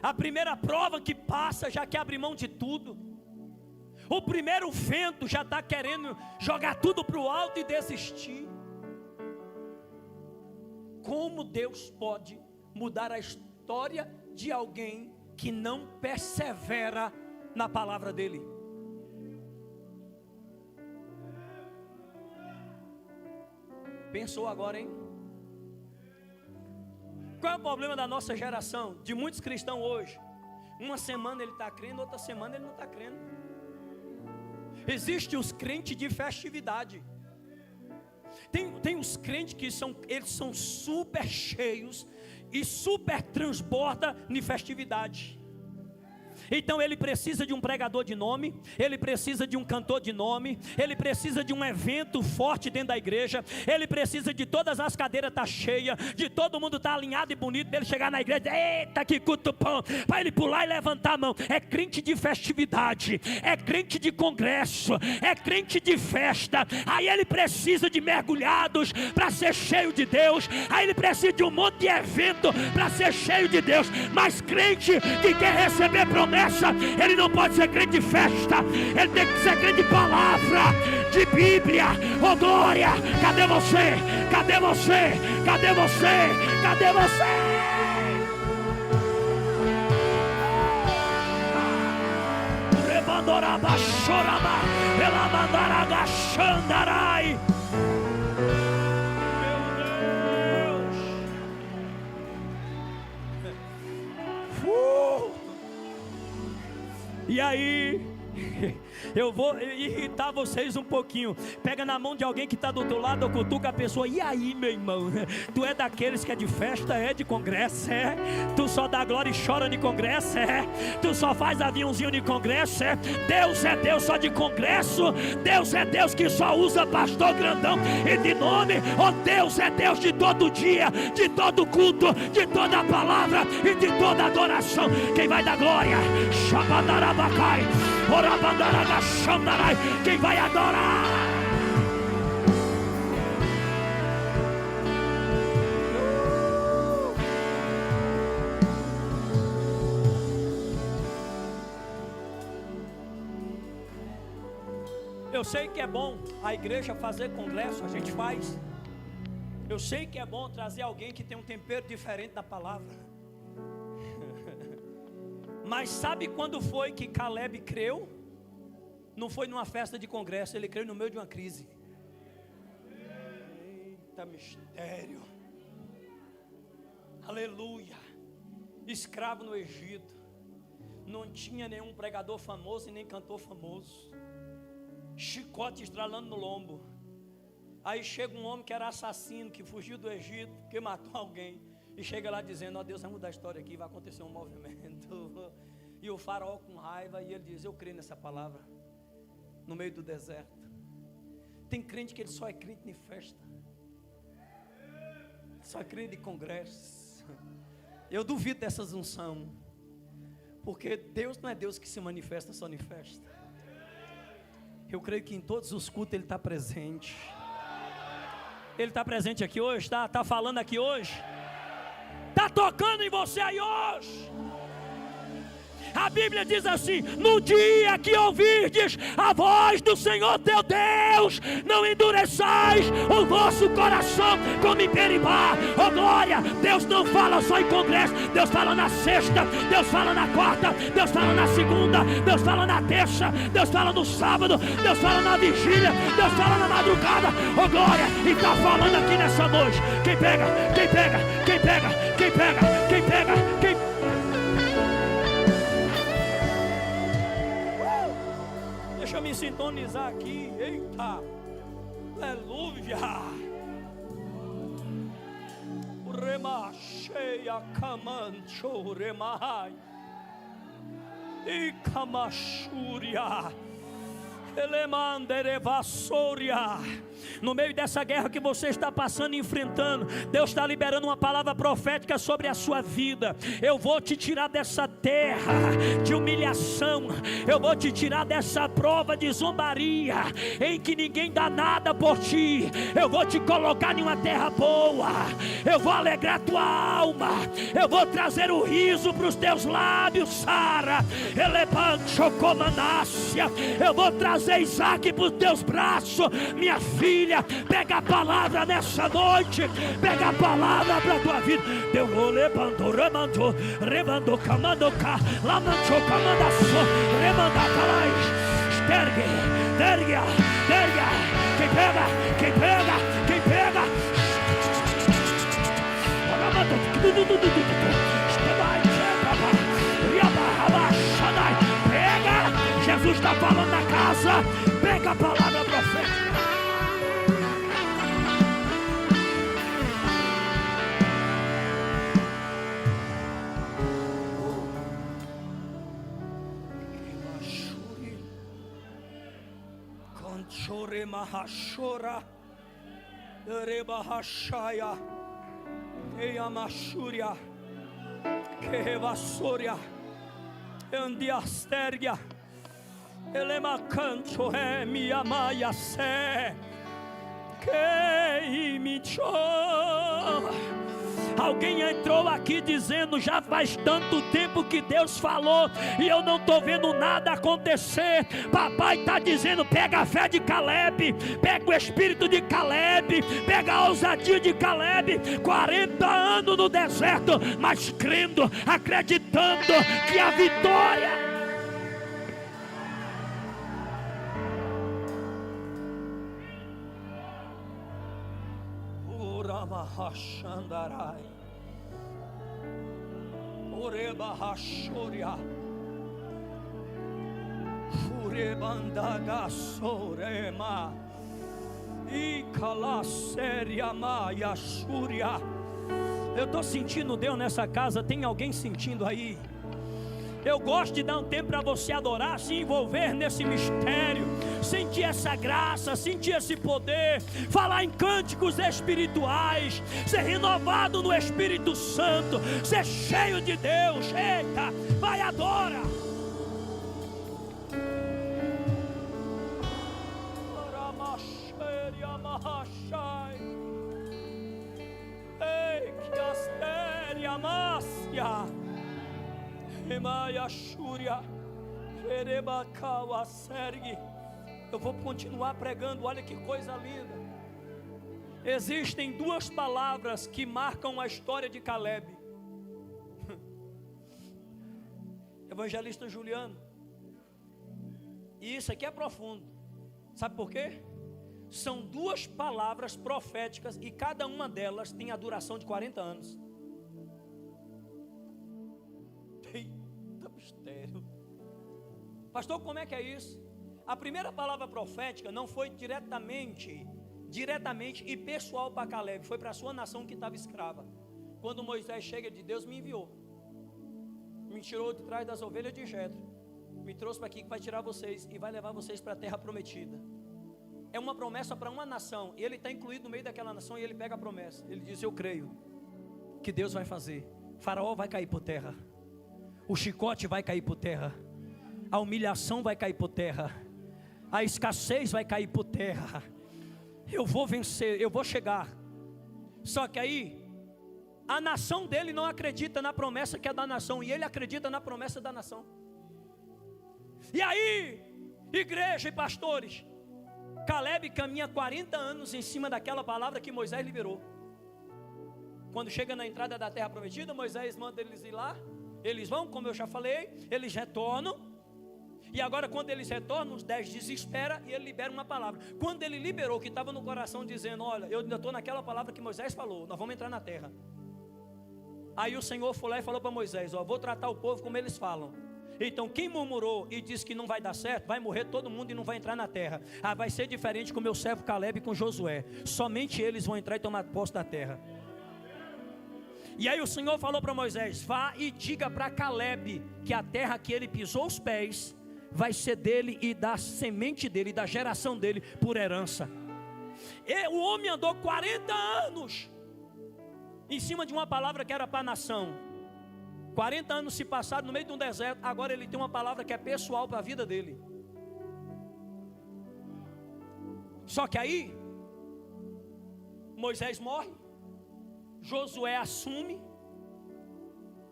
A primeira prova que passa já quer abrir mão de tudo. O primeiro vento já está querendo jogar tudo para o alto e desistir. Como Deus pode mudar a história de alguém que não persevera na palavra dele? Pensou agora, hein? Qual é o problema da nossa geração? De muitos cristãos hoje. Uma semana ele está crendo, outra semana ele não está crendo. Existem os crentes de festividade. Tem os crentes que eles são super cheios e super transborda em festividade. Então ele precisa de um pregador de nome, ele precisa de um cantor de nome, ele precisa de um evento forte dentro da igreja, ele precisa de todas as cadeiras estar cheias, de todo mundo estar alinhado e bonito, para ele chegar na igreja, eita que cutupão, para ele pular e levantar a mão. É crente de festividade, é crente de congresso, é crente de festa. Aí ele precisa de mergulhados para ser cheio de Deus, aí ele precisa de um monte de evento para ser cheio de Deus. Mas crente que quer receber promessa, ele não pode ser crente de festa, ele tem que ser crente de palavra, de Bíblia. Oh glória, cadê você? Cadê você? Cadê você? Cadê você? Rebandoraba choraba, ela mandaraga xandarai. E aí, Eu vou irritar vocês um pouquinho. Pega na mão de alguém que está do outro lado, ou cutuca a pessoa. E aí, meu irmão? Tu é daqueles que é de festa, é de congresso, é? Tu só dá glória e chora de congresso, é? Tu só faz aviãozinho de congresso, é? Deus é Deus só de congresso. Deus é Deus que só usa pastor grandão e de nome. Oh, Deus é Deus de todo dia, de todo culto, de toda palavra e de toda adoração. Quem vai dar glória? Shabadarabacai. Quem vai adorar? Eu sei que é bom a igreja fazer congresso, a gente faz. Eu sei que é bom trazer alguém que tem um tempero diferente da palavra. Mas sabe quando foi que Caleb creu? Não foi numa festa de congresso, ele creu no meio de uma crise. Eita mistério. Aleluia. Escravo no Egito. Não tinha nenhum pregador famoso e nem cantor famoso. Chicote estralando no lombo. Aí chega um homem que era assassino, que fugiu do Egito, que matou alguém. E chega lá dizendo, ó, Deus vai mudar a história aqui, vai acontecer um movimento. E o faraó com raiva, e ele diz, eu creio nessa palavra. No meio do deserto. Tem crente que ele só é crente em festa. Só é crente em congresso. Eu duvido dessa unção. Porque Deus não é Deus que se manifesta só em festa. Eu creio que em todos os cultos Ele está presente. Ele está presente aqui hoje, está falando aqui hoje. Está tocando em você aí hoje. A Bíblia diz assim: no dia que ouvirdes a voz do Senhor teu Deus, não endureçais o vosso coração como em Peribá. Oh glória, Deus não fala só em congresso, Deus fala na sexta, Deus fala na quarta, Deus fala na segunda, Deus fala na terça, Deus fala no sábado, Deus fala na vigília, Deus fala na madrugada. Oh glória, e está falando aqui nessa noite. Quem pega, quem pega, quem pega, quem pega, quem pega, quem... Deixa eu me sintonizar aqui. Eita, aleluia. Rema cheia camancho remai e camachúria elemanderevassoria. No meio dessa guerra que você está passando e enfrentando, Deus está liberando uma palavra profética sobre a sua vida. Eu vou te tirar dessa terra de humilhação, eu vou te tirar dessa prova de zombaria, em que ninguém dá nada por ti. Eu vou te colocar em uma terra boa, eu vou alegrar tua alma, eu vou trazer o riso para os teus lábios, Sara. Eu vou trazer Isaac para os teus braços, minha filha. Pega a palavra nessa noite, pega a palavra para a tua vida. Deus levantou, remandou, remandou, camandoca, lamantou, camandaçou, remandacalais, estergue, derga, derga. Quem pega, quem pega, quem pega. Pega, Jesus está falando na casa, pega a palavra profética. Chore mahashora, reba hashaya, eyamashuria, kevasoria, endiastergia, elemacancho é miamaya se, que imicho. Alguém entrou aqui dizendo, já faz tanto tempo que Deus falou e eu não estou vendo nada acontecer. Papai está dizendo, pega a fé de Caleb, pega o espírito de Caleb, pega a ousadia de Caleb. 40 anos no deserto, mas crendo, acreditando que a vitória... Mahashandarai Oreba Hashoria Urebandaga sorema. Ikalasseriamaia Shúria. Eu estou sentindo Deus nessa casa. Tem alguém sentindo aí? Eu gosto de dar um tempo para você adorar, se envolver nesse mistério, sentir essa graça, sentir esse poder, falar em cânticos espirituais, ser renovado no Espírito Santo, ser cheio de Deus. Eita, vai, adora. Ei, que astéria mácia. Eu vou continuar pregando. Olha que coisa linda. Existem duas palavras que marcam a história de Caleb. Evangelista Juliano. E isso aqui é profundo. Sabe por quê? São duas palavras proféticas e cada uma delas tem a duração de 40 anos. Mistério. Pastor, como é que é isso? A primeira palavra profética não foi diretamente e pessoal para Caleb, foi para a sua nação que estava escrava. Quando Moisés chega de Deus, me enviou, me tirou de trás das ovelhas de Jetro, me trouxe para aqui que vai tirar vocês e vai levar vocês para a terra prometida. É uma promessa para uma nação, e ele está incluído no meio daquela nação, e ele pega a promessa, ele diz: eu creio que Deus vai fazer. Faraó vai cair por terra, o chicote vai cair por terra, a humilhação vai cair por terra, a escassez vai cair por terra. Eu vou vencer, eu vou chegar. Só que aí a nação dele não acredita na promessa que é da nação, e ele acredita na promessa da nação. E aí, igreja e pastores, Caleb caminha 40 anos em cima daquela palavra que Moisés liberou. Quando chega na entrada da terra prometida, Moisés manda eles ir lá. Eles vão, como eu já falei, eles retornam. E agora quando eles retornam, os 10 desespera e ele libera uma palavra. Quando ele liberou o que estava no coração, dizendo: olha, eu ainda estou naquela palavra que Moisés falou, nós vamos entrar na terra. Aí o Senhor foi lá e falou para Moisés: ó, vou tratar o povo como eles falam. Então quem murmurou e disse que não vai dar certo, vai morrer todo mundo e não vai entrar na terra. Ah, vai ser diferente com o meu servo Caleb e com Josué. Somente eles vão entrar e tomar posse da terra. E aí o Senhor falou para Moisés: vá e diga para Caleb que a terra que ele pisou os pés vai ser dele e da semente dele, da geração dele, por herança. E o homem andou 40 anos em cima de uma palavra que era para a nação. 40 anos se passaram no meio de um deserto. Agora ele tem uma palavra que é pessoal para a vida dele. Só que aí Moisés morre, Josué assume,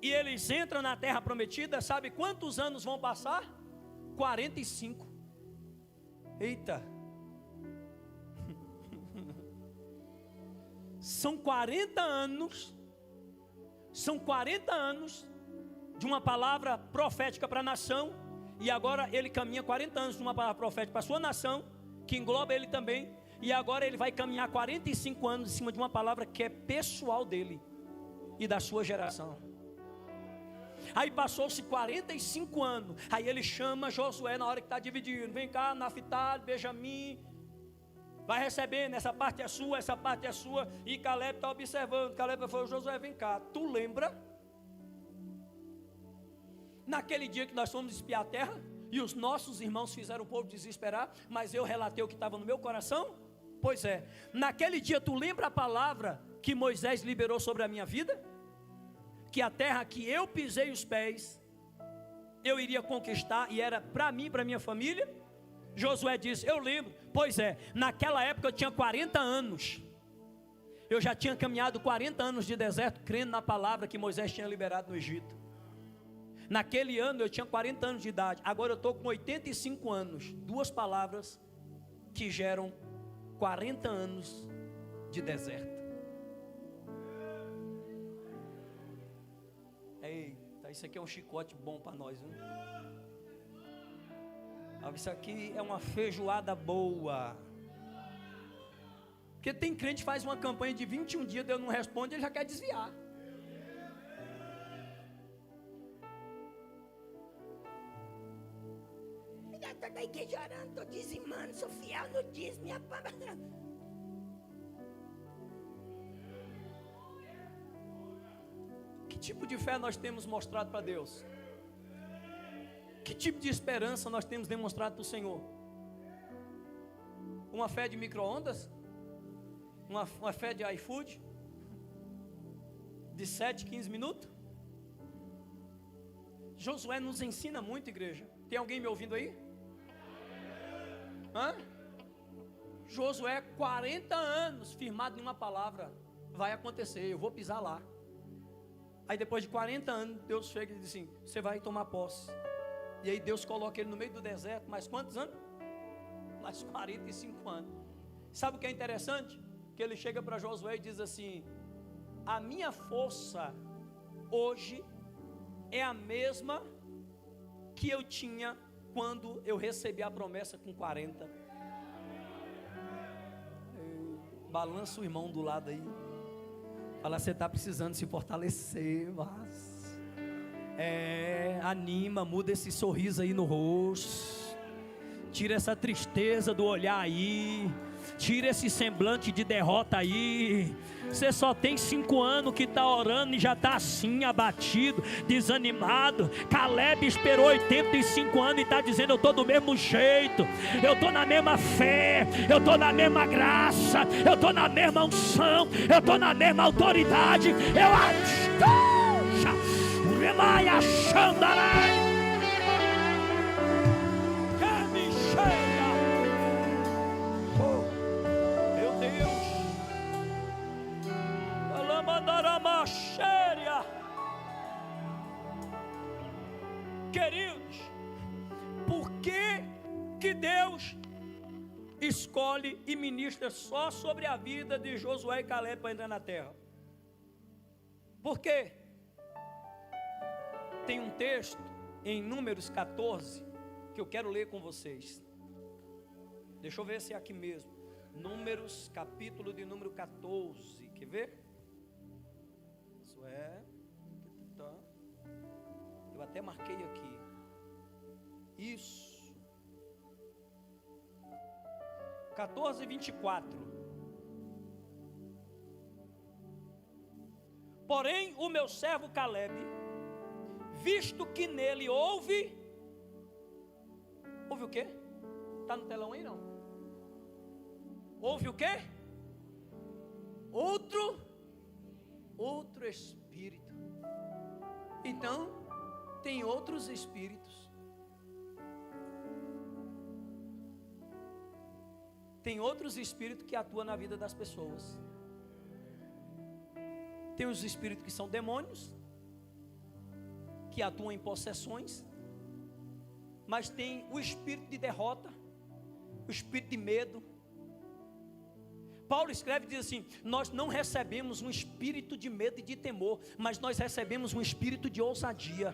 e eles entram na terra prometida. Sabe quantos anos vão passar? 45. Eita. São 40 anos. São 40 anos de uma palavra profética para a nação. E agora ele caminha 40 anos de uma palavra profética para a sua nação, que engloba ele também. E agora ele vai caminhar 45 anos em cima de uma palavra que é pessoal dele e da sua geração. Aí passou-se 45 anos. Aí ele chama Josué na hora que está dividindo: vem cá, Naftali, Benjamim, vai recebendo, essa parte é sua, essa parte é sua. E Caleb está observando. Caleb falou: Josué, vem cá, tu lembra naquele dia que nós fomos espiar a terra e os nossos irmãos fizeram o povo desesperar, mas eu relatei o que estava no meu coração? Pois é, naquele dia tu lembra a palavra que Moisés liberou sobre a minha vida? Que a terra que eu pisei os pés, eu iria conquistar, e era para mim e para minha família? Josué disse: eu lembro. Pois é, naquela época eu tinha 40 anos. Eu já tinha caminhado 40 anos de deserto, crendo na palavra que Moisés tinha liberado no Egito. Naquele ano eu tinha 40 anos de idade. Agora eu estou com 85 anos. Duas palavras que geram 40 anos de deserto. Eita, isso aqui é um chicote bom para nós, viu? Isso aqui é uma feijoada boa. Porque tem crente que faz uma campanha de 21 dias, Deus não responde, ele já quer desviar. estou da igreja orando, estou dizimando, sou fiel no dízimo, minha papa. Que tipo de fé nós temos mostrado para Deus? Que tipo de esperança nós temos demonstrado para o Senhor? Uma fé de micro-ondas? Uma fé de iFood? De 7, 15 minutos? Josué nos ensina muito, igreja. Tem alguém me ouvindo aí? Hã? Josué, 40 anos firmado em uma palavra. Vai acontecer, eu vou pisar lá. Aí depois de 40 anos, Deus chega e diz assim: você vai tomar posse. E aí Deus coloca ele no meio do deserto. Mais quantos anos? Mais 45 anos. Sabe o que é interessante? Que ele chega para Josué e diz assim: a minha força hoje é a mesma que eu tinha quando eu recebi a promessa com 40. Balança o irmão do lado aí. Fala, você está precisando se fortalecer, mas anima, muda esse sorriso aí no rosto, tira essa tristeza do olhar aí, tira esse semblante de derrota aí. Você só tem 5 anos que está orando e já está assim, abatido, desanimado. Caleb esperou 85 anos e está dizendo: eu estou do mesmo jeito, eu estou na mesma fé, eu estou na mesma graça, eu estou na mesma unção, eu estou na mesma autoridade. Eu Remaia Xandarai. Que cheia. Meu Deus. Alamandaramaxéria. Queridos, por que Deus escolhe e ministra só sobre a vida de Josué e Caleb para entrar na terra? Por quê? Tem um texto em Números 14 que eu quero ler com vocês. Deixa eu ver se é aqui mesmo. Números, capítulo de número 14. Quer ver? Isso é. Eu até marquei aqui. Isso. 14, 24. Porém, o meu servo Caleb, visto que nele houve o quê? Está no telão aí não? Houve o quê? Outro espírito. Então, tem outros espíritos. Tem outros espíritos que atuam na vida das pessoas. Tem os espíritos que são demônios, que atuam em possessões, mas tem o espírito de derrota, o espírito de medo. Paulo escreve e diz assim: nós não recebemos um espírito de medo e de temor, mas nós recebemos um espírito de ousadia.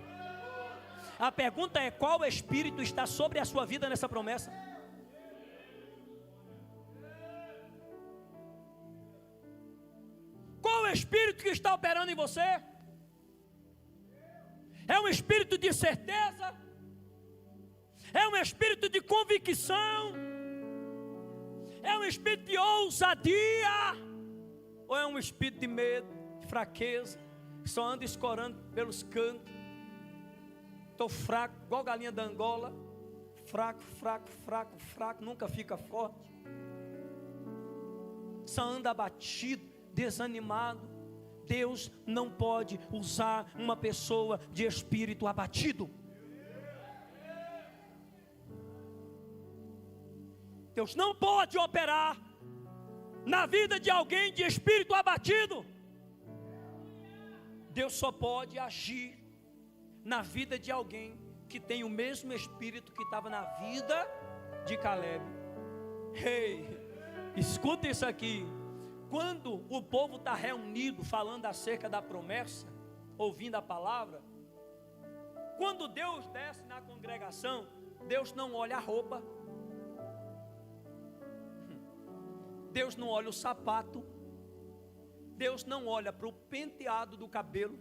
A pergunta é: qual espírito está sobre a sua vida nessa promessa? Qual o espírito que está operando em você? É um espírito de certeza? É um espírito de convicção? É um espírito de ousadia? Ou é um espírito de medo, de fraqueza, que só anda escorando pelos cantos? Estou fraco, igual galinha da Angola. Fraco, nunca fica forte. Só anda abatido, desanimado. Deus não pode usar uma pessoa de espírito abatido. Deus não pode operar na vida de alguém de espírito abatido. Deus só pode agir na vida de alguém que tem o mesmo espírito que estava na vida de Caleb. Ei, escuta isso aqui. Quando o povo está reunido falando acerca da promessa, ouvindo a palavra, quando Deus desce na congregação, Deus não olha a roupa, Deus não olha o sapato, Deus não olha para o penteado do cabelo,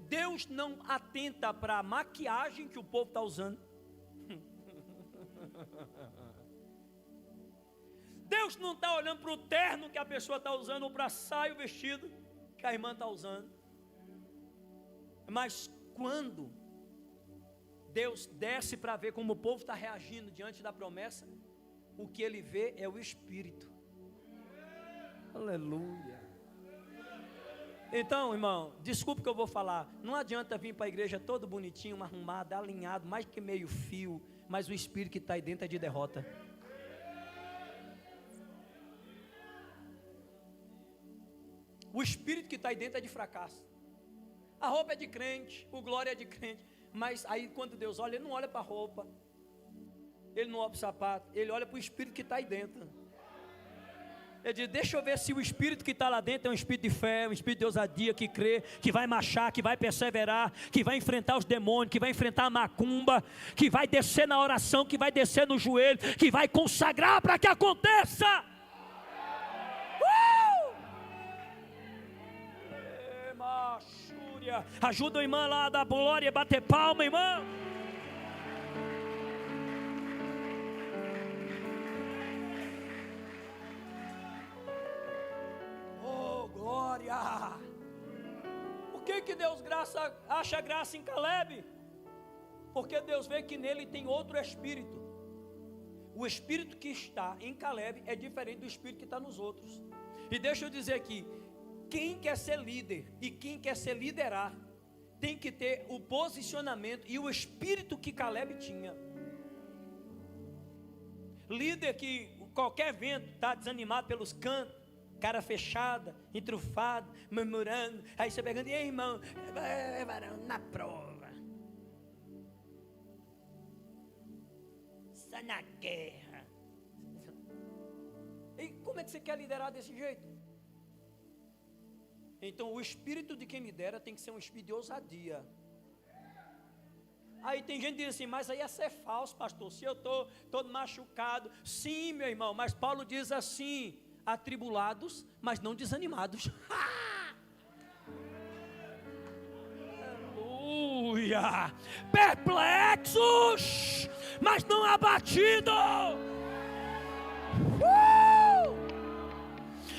Deus não atenta para a maquiagem que o povo está usando. Deus não está olhando para o terno que a pessoa está usando ou para a saia, o vestido que a irmã está usando. Mas quando Deus desce para ver como o povo está reagindo diante da promessa, o que ele vê é o Espírito. Aleluia. Então, irmão, desculpe que eu vou falar. Não adianta vir para a igreja todo bonitinho, arrumado, alinhado, mais que meio fio, mas o Espírito que está aí dentro é de derrota. O Espírito que está aí dentro é de fracasso. A roupa é de crente, o glória é de crente. Mas aí quando Deus olha, ele não olha para a roupa, ele não olha para o sapato, ele olha para o Espírito que está aí dentro. Ele diz, deixa eu ver se o Espírito que está lá dentro é um Espírito de fé, um Espírito de ousadia, que crê, que vai marchar, que vai perseverar, que vai enfrentar os demônios, que vai enfrentar a macumba, que vai descer na oração, que vai descer no joelho, que vai consagrar para que aconteça. Ajuda a irmã lá da glória a bater palma, irmão. Oh, glória. Por que Deus acha graça em Caleb? Porque Deus vê que nele tem outro espírito. O espírito que está em Caleb é diferente do espírito que está nos outros. E deixa eu dizer aqui, quem quer ser líder e quem quer ser liderar, tem que ter o posicionamento e o espírito que Caleb tinha. Líder que qualquer vento está desanimado pelos cantos, cara fechada, entrufado, murmurando, aí você pegando, e aí irmão, varão, na prova, só na guerra. E como é que você quer liderar desse jeito? Então o espírito de quem lidera tem que ser um espírito de ousadia. Aí tem gente que diz assim, mas aí é ser falso, pastor, se eu estou todo machucado. Sim, meu irmão, mas Paulo diz assim, atribulados, mas não desanimados. Aleluia. Perplexos, mas não abatidos.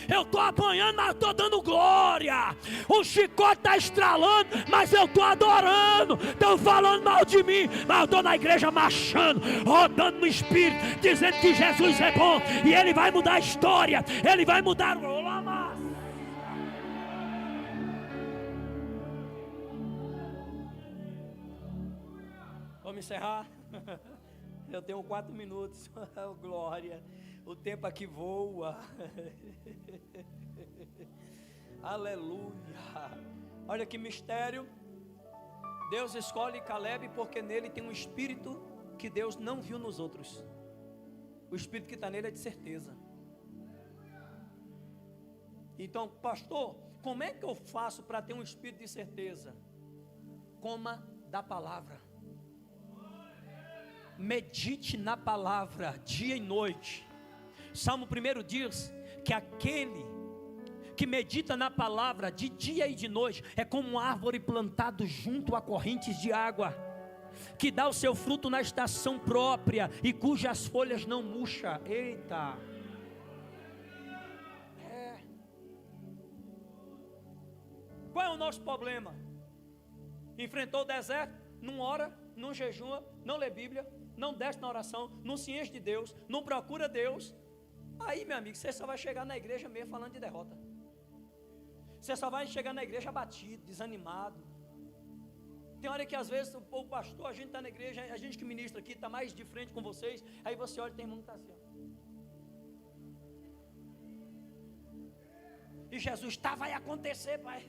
Eu estou apanhando, mas estou dando glória. O chicote está estralando, mas eu estou adorando. Estão falando mal de mim, mas eu estou na igreja marchando, rodando no Espírito, dizendo que Jesus é bom e Ele vai mudar a história, Ele vai mudar o lama. Vamos encerrar? Eu tenho 4 minutos. Oh, glória. O tempo aqui voa. Aleluia. Olha que mistério. Deus escolhe Caleb porque nele tem um espírito que Deus não viu nos outros. O espírito que está nele é de certeza. Então, pastor, como é que eu faço para ter um espírito de certeza? Coma da palavra. Medite na palavra dia e noite. Salmo 1 diz que aquele que medita na palavra de dia e de noite é como uma árvore plantada junto a correntes de água, que dá o seu fruto na estação própria e cujas folhas não murcham. Eita! Qual é o nosso problema? Enfrentou o deserto, não ora, não jejua, não lê Bíblia, não desce na oração, não se enche de Deus, não procura Deus. Aí, meu amigo, você só vai chegar na igreja mesmo falando de derrota. Você só vai chegar na igreja abatido, desanimado. Tem hora que às vezes o pastor, a gente está na igreja, a gente que ministra aqui está mais de frente com vocês. Aí você olha e tem irmão que está assim, ó. E Jesus, vai acontecer, pai.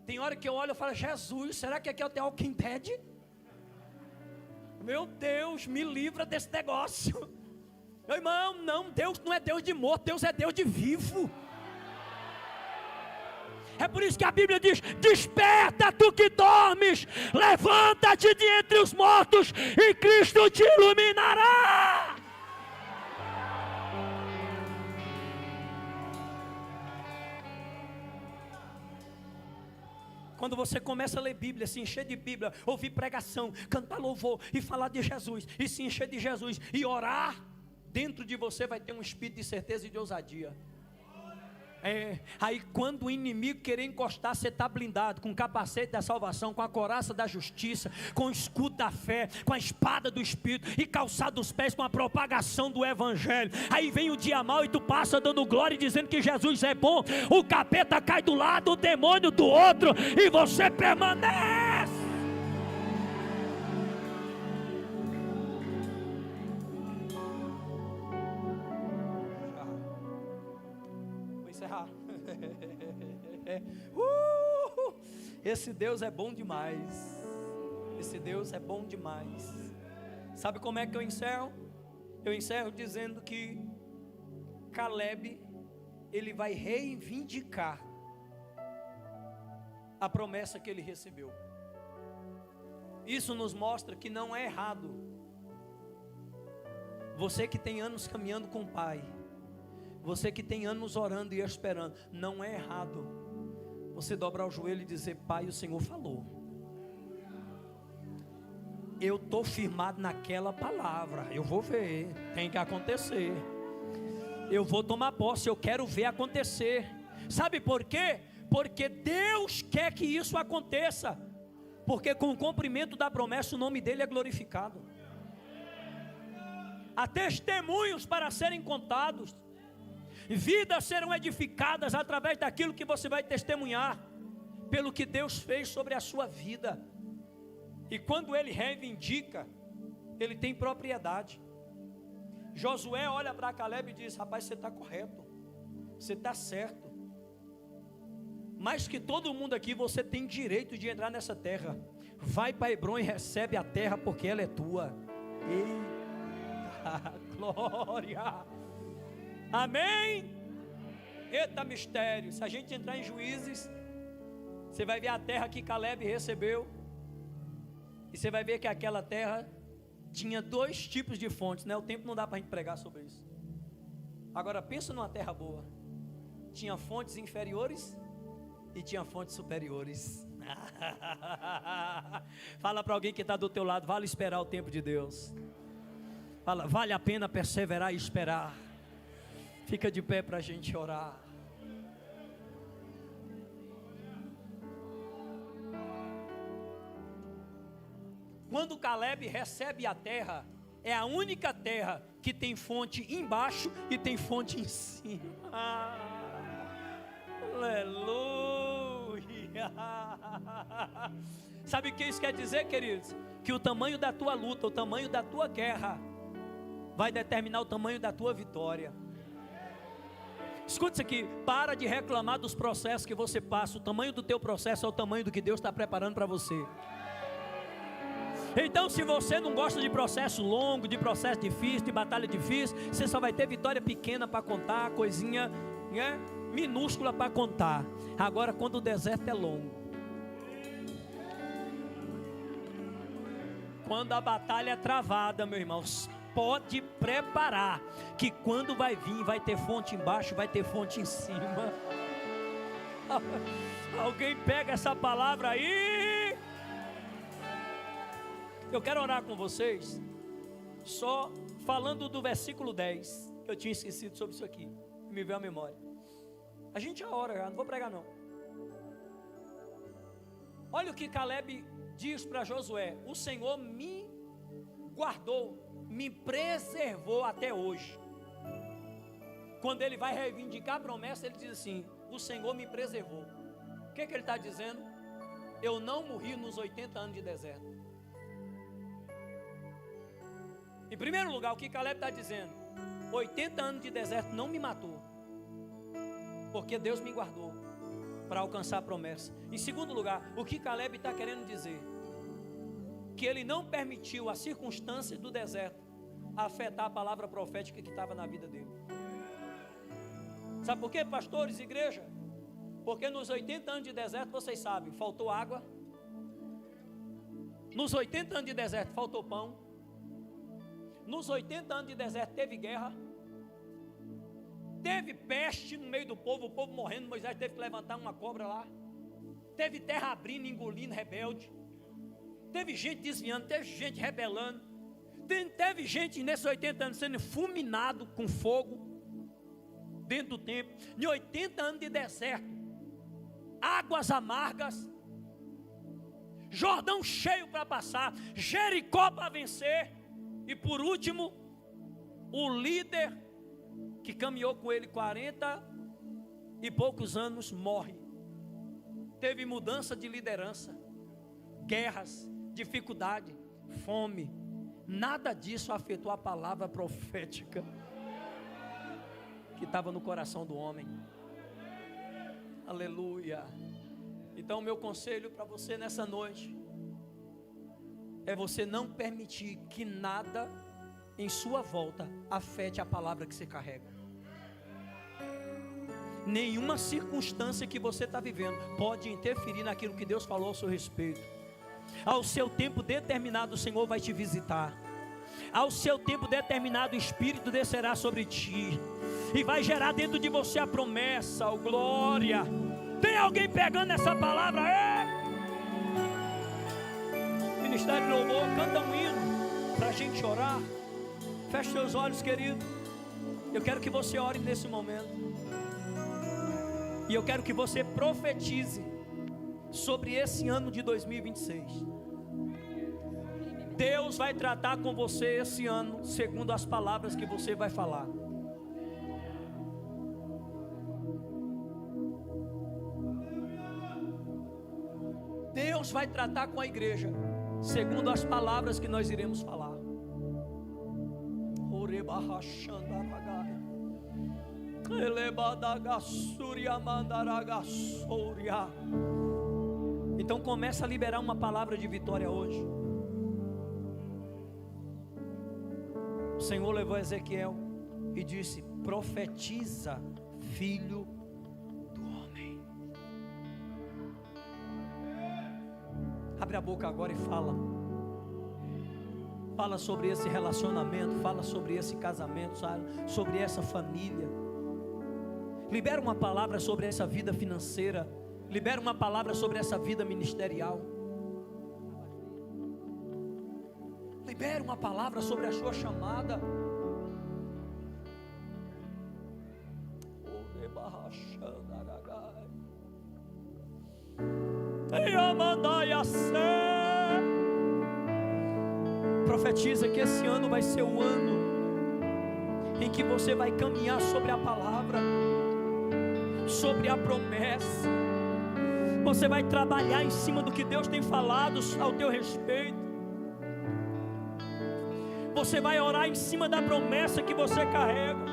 Tem hora que eu olho e falo, Jesus, será que aqui é o The Walking Dead? Meu Deus, me livra desse negócio. Meu irmão, não, Deus não é Deus de morto, Deus é Deus de vivo. É por isso que a Bíblia diz, desperta tu que dormes, levanta-te de entre os mortos e Cristo te iluminará. Quando você começa a ler Bíblia, se encher de Bíblia, ouvir pregação, cantar louvor e falar de Jesus, e se encher de Jesus e orar, dentro de você vai ter um espírito de certeza e de ousadia. Aí quando o inimigo querer encostar, você está blindado, com o capacete da salvação, com a couraça da justiça, com o escudo da fé, com a espada do Espírito, e calçado os pés com a propagação do Evangelho. Aí vem o dia mau e tu passa dando glória e dizendo que Jesus é bom, o capeta cai do lado, o demônio do outro, e você permanece. Esse Deus é bom demais. Esse Deus é bom demais. Sabe como é que eu encerro? Eu encerro dizendo que Caleb, ele vai reivindicar a promessa que ele recebeu. Isso nos mostra que não é errado. Você que tem anos caminhando com o Pai, você que tem anos orando e esperando, não é errado você dobrar o joelho e dizer: Pai, o Senhor falou, eu estou firmado naquela palavra, eu vou ver, tem que acontecer, eu vou tomar posse, eu quero ver acontecer. Sabe por quê? Porque Deus quer que isso aconteça, porque com o cumprimento da promessa o nome dele é glorificado. Há testemunhos para serem contados, vidas serão edificadas através daquilo que você vai testemunhar, pelo que Deus fez sobre a sua vida. E quando ele reivindica, ele tem propriedade. Josué olha para Caleb e diz: rapaz, você está correto, você está certo, mais que todo mundo aqui, você tem direito de entrar nessa terra. Vai para Hebrom e recebe a terra, porque ela é tua. Eita glória! Amém? Eita mistério. Se a gente entrar em Juízes, você vai ver a terra que Caleb recebeu, e você vai ver que aquela terra tinha dois tipos de fontes, né? O tempo não dá para a gente pregar sobre isso. Agora pensa numa terra boa. Tinha fontes inferiores e tinha fontes superiores. Fala para alguém que está do teu lado: vale esperar o tempo de Deus. Fala: vale a pena perseverar e esperar. Fica de pé para a gente orar. Quando Caleb recebe a terra, é a única terra que tem fonte embaixo e tem fonte em cima. Aleluia! Sabe o que isso quer dizer, queridos? Que o tamanho da tua luta, o tamanho da tua guerra, vai determinar o tamanho da tua vitória. Escute isso aqui: para de reclamar dos processos que você passa. O tamanho do teu processo é o tamanho do que Deus está preparando para você. Então, se você não gosta de processo longo, de processo difícil, de batalha difícil, você só vai ter vitória pequena para contar, coisinha, né, minúscula para contar. Agora, quando o deserto é longo, quando a batalha é travada, meu irmão, pode preparar, que quando vai vir, vai ter fonte embaixo, vai ter fonte em cima. Alguém pega essa palavra aí? Eu quero orar com vocês, só falando do versículo 10. Eu tinha esquecido sobre isso aqui, me veio à memória. A gente já ora, já não vou pregar não. Olha o que Caleb diz para Josué: o Senhor me guardou, me preservou até hoje. Quando ele vai reivindicar a promessa, ele diz assim: o Senhor me preservou. O que ele está dizendo? Eu não morri nos 80 anos de deserto. Em primeiro lugar, o que Caleb está dizendo: 80 anos de deserto não me matou, porque Deus me guardou para alcançar a promessa. Em segundo lugar, o que Caleb está querendo dizer? Que ele não permitiu a circunstância do deserto afetar a palavra profética que estava na vida dele. Sabe por quê, pastores, igreja? Porque nos 80 anos de deserto, vocês sabem, faltou água. Nos 80 anos de deserto faltou pão. Nos 80 anos de deserto teve guerra. Teve peste no meio do povo, o povo morrendo. Moisés teve que levantar uma cobra lá. Teve terra abrindo, engolindo, rebelde. Teve gente desviando, teve gente rebelando. Teve gente nesses 80 anos sendo fulminado com fogo dentro do templo. Em 80 anos de deserto, águas amargas, Jordão cheio para passar, Jericó para vencer. E por último, o líder que caminhou com ele 40 e poucos anos morre. Teve mudança de liderança, guerras, dificuldade, fome. Nada disso afetou a palavra profética que estava no coração do homem. Aleluia. Então meu conselho para você nessa noite é você não permitir que nada em sua volta afete a palavra que você carrega. Nenhuma circunstância que você está vivendo pode interferir naquilo que Deus falou ao seu respeito. Ao seu tempo determinado o Senhor vai te visitar. Ao seu tempo determinado o Espírito descerá sobre ti e vai gerar dentro de você a promessa, a glória. Tem alguém pegando essa palavra? Ministério de Louvor, canta um hino para a gente orar. Feche seus olhos, querido. Eu quero que você ore nesse momento. E eu quero que você profetize sobre esse ano de 2026. Deus vai tratar com você esse ano segundo as palavras que você vai falar. Deus vai tratar com a igreja segundo as palavras que nós iremos falar. Então começa a liberar uma palavra de vitória hoje. O Senhor levou Ezequiel e disse: profetiza, filho do homem. Abre a boca agora e fala. Fala sobre esse relacionamento, fala sobre esse casamento, sobre essa família. Libera uma palavra sobre essa vida financeira. Libera uma palavra sobre essa vida ministerial. Libera uma palavra sobre a sua chamada. Profetiza que esse ano vai ser o ano em que você vai caminhar sobre a palavra, sobre a promessa. Você vai trabalhar em cima do que Deus tem falado ao teu respeito. Você vai orar em cima da promessa que você carrega.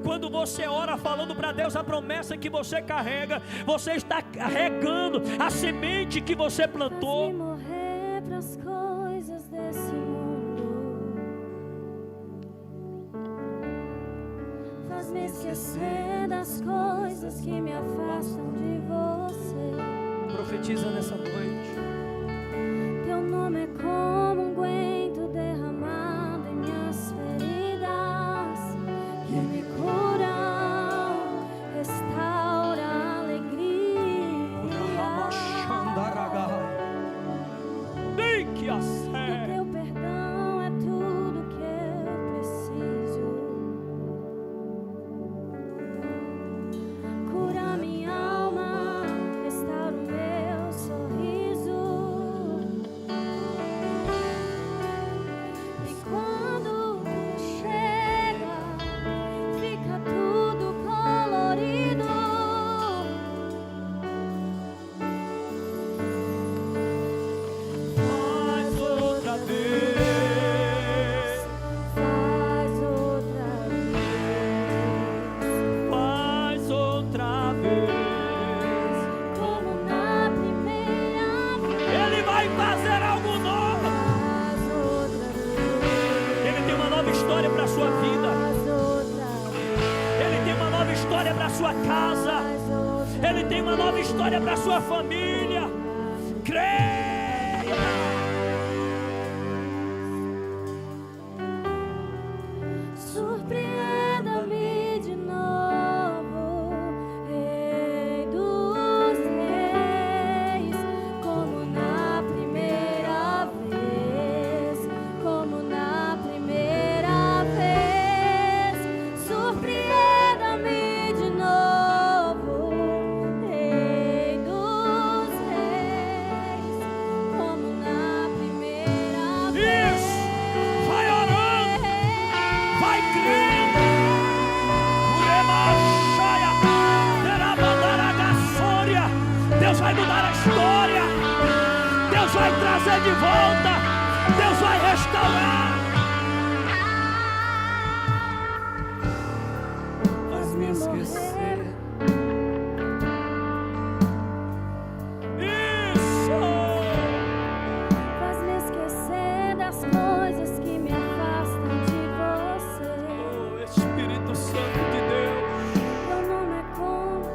Quando você ora falando para Deus a promessa que você carrega, você está carregando a semente que você plantou. Faz-me morrer pras coisas desse mundo. Faz-me esquecer das coisas que me afastam de você. Profetiza nessa noite. Teu nome é como um unguento derramado em minhas feridas, que me curam, restaura a alegria. Tem que O acertar. teu perdão é tudo que eu preciso. Cura minha alma, restaura o meu sorriso. E quando tu chega, fica tudo colorido. Faz outra vez. Faz outra vez, Faz outra vez. como na primeira vez. Ele vai fazer algo novo. Faz outra vez, Ele tem uma nova história para a sua vida. faz outra vez, Ele tem uma nova história para a sua casa. faz outra Ele tem uma nova história para a sua família. Creia. Surpreenda-me de novo, Rei dos Reis. trazer de volta. Deus vai restaurar. Faz-me esquecer. Isso. Faz-me esquecer das coisas que me afastam de você. Oh, Espírito Santo de Deus. Teu nome é como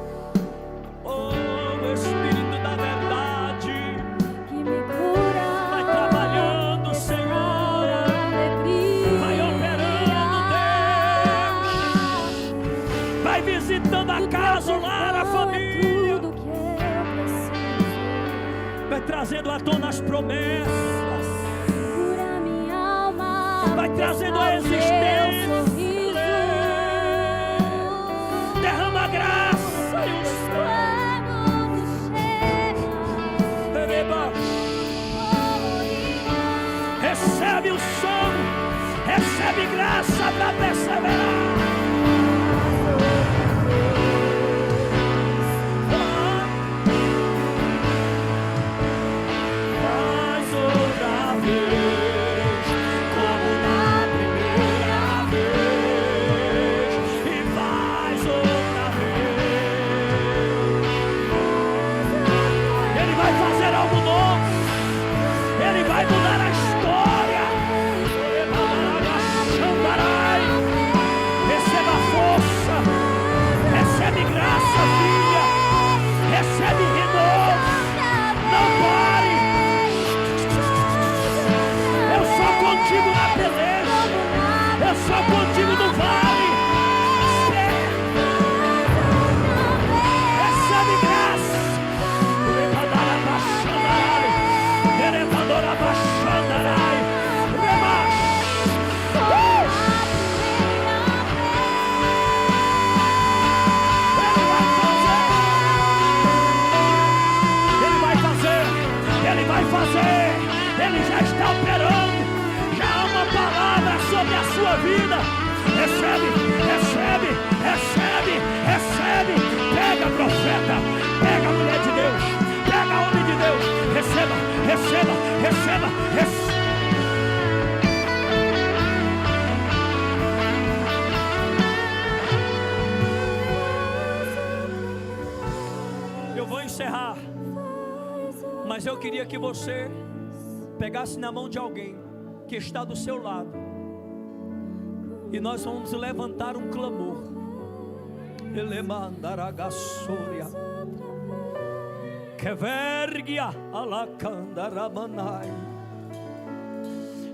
Oh, Espírito da verdade. que me cura. Vai trabalhando, Senhor. Alegria. Vai operando, Deus. Vai visitando a casa, o lar, a família. Tudo que eu preciso. Vai trazendo à tona as promessas. Cura minha alma. Vai trazendo a Teu existência. sorriso. Derrama graça e Quando me chega. Ereba. Recebe o som. Recebe graça para perseverar. Faz outra vez, como na primeira vez, e faz outra vez. Ele vai fazer algo novo. Ele vai mudar a história. Receba força. Recebe graça, filha. Recebe renovo. Não pare. Eu sou contigo na peleja. Eu sou contigo no vale. Recebe graça. Levadora baixandarai. Levadora baixandarai. Ele vai fazer. Ele já está operando. Já há uma palavra sobre a sua vida. Recebe, recebe, recebe, recebe. Pega, profeta. Pega, mulher de Deus. Pega, homem de Deus. Receba, receba, receba, receba. Eu vou encerrar. Mas eu queria que você pegasse na mão de alguém que está do seu lado. E nós vamos levantar um clamor. Ele mandará gassúria. Kevergia alacandaramanai.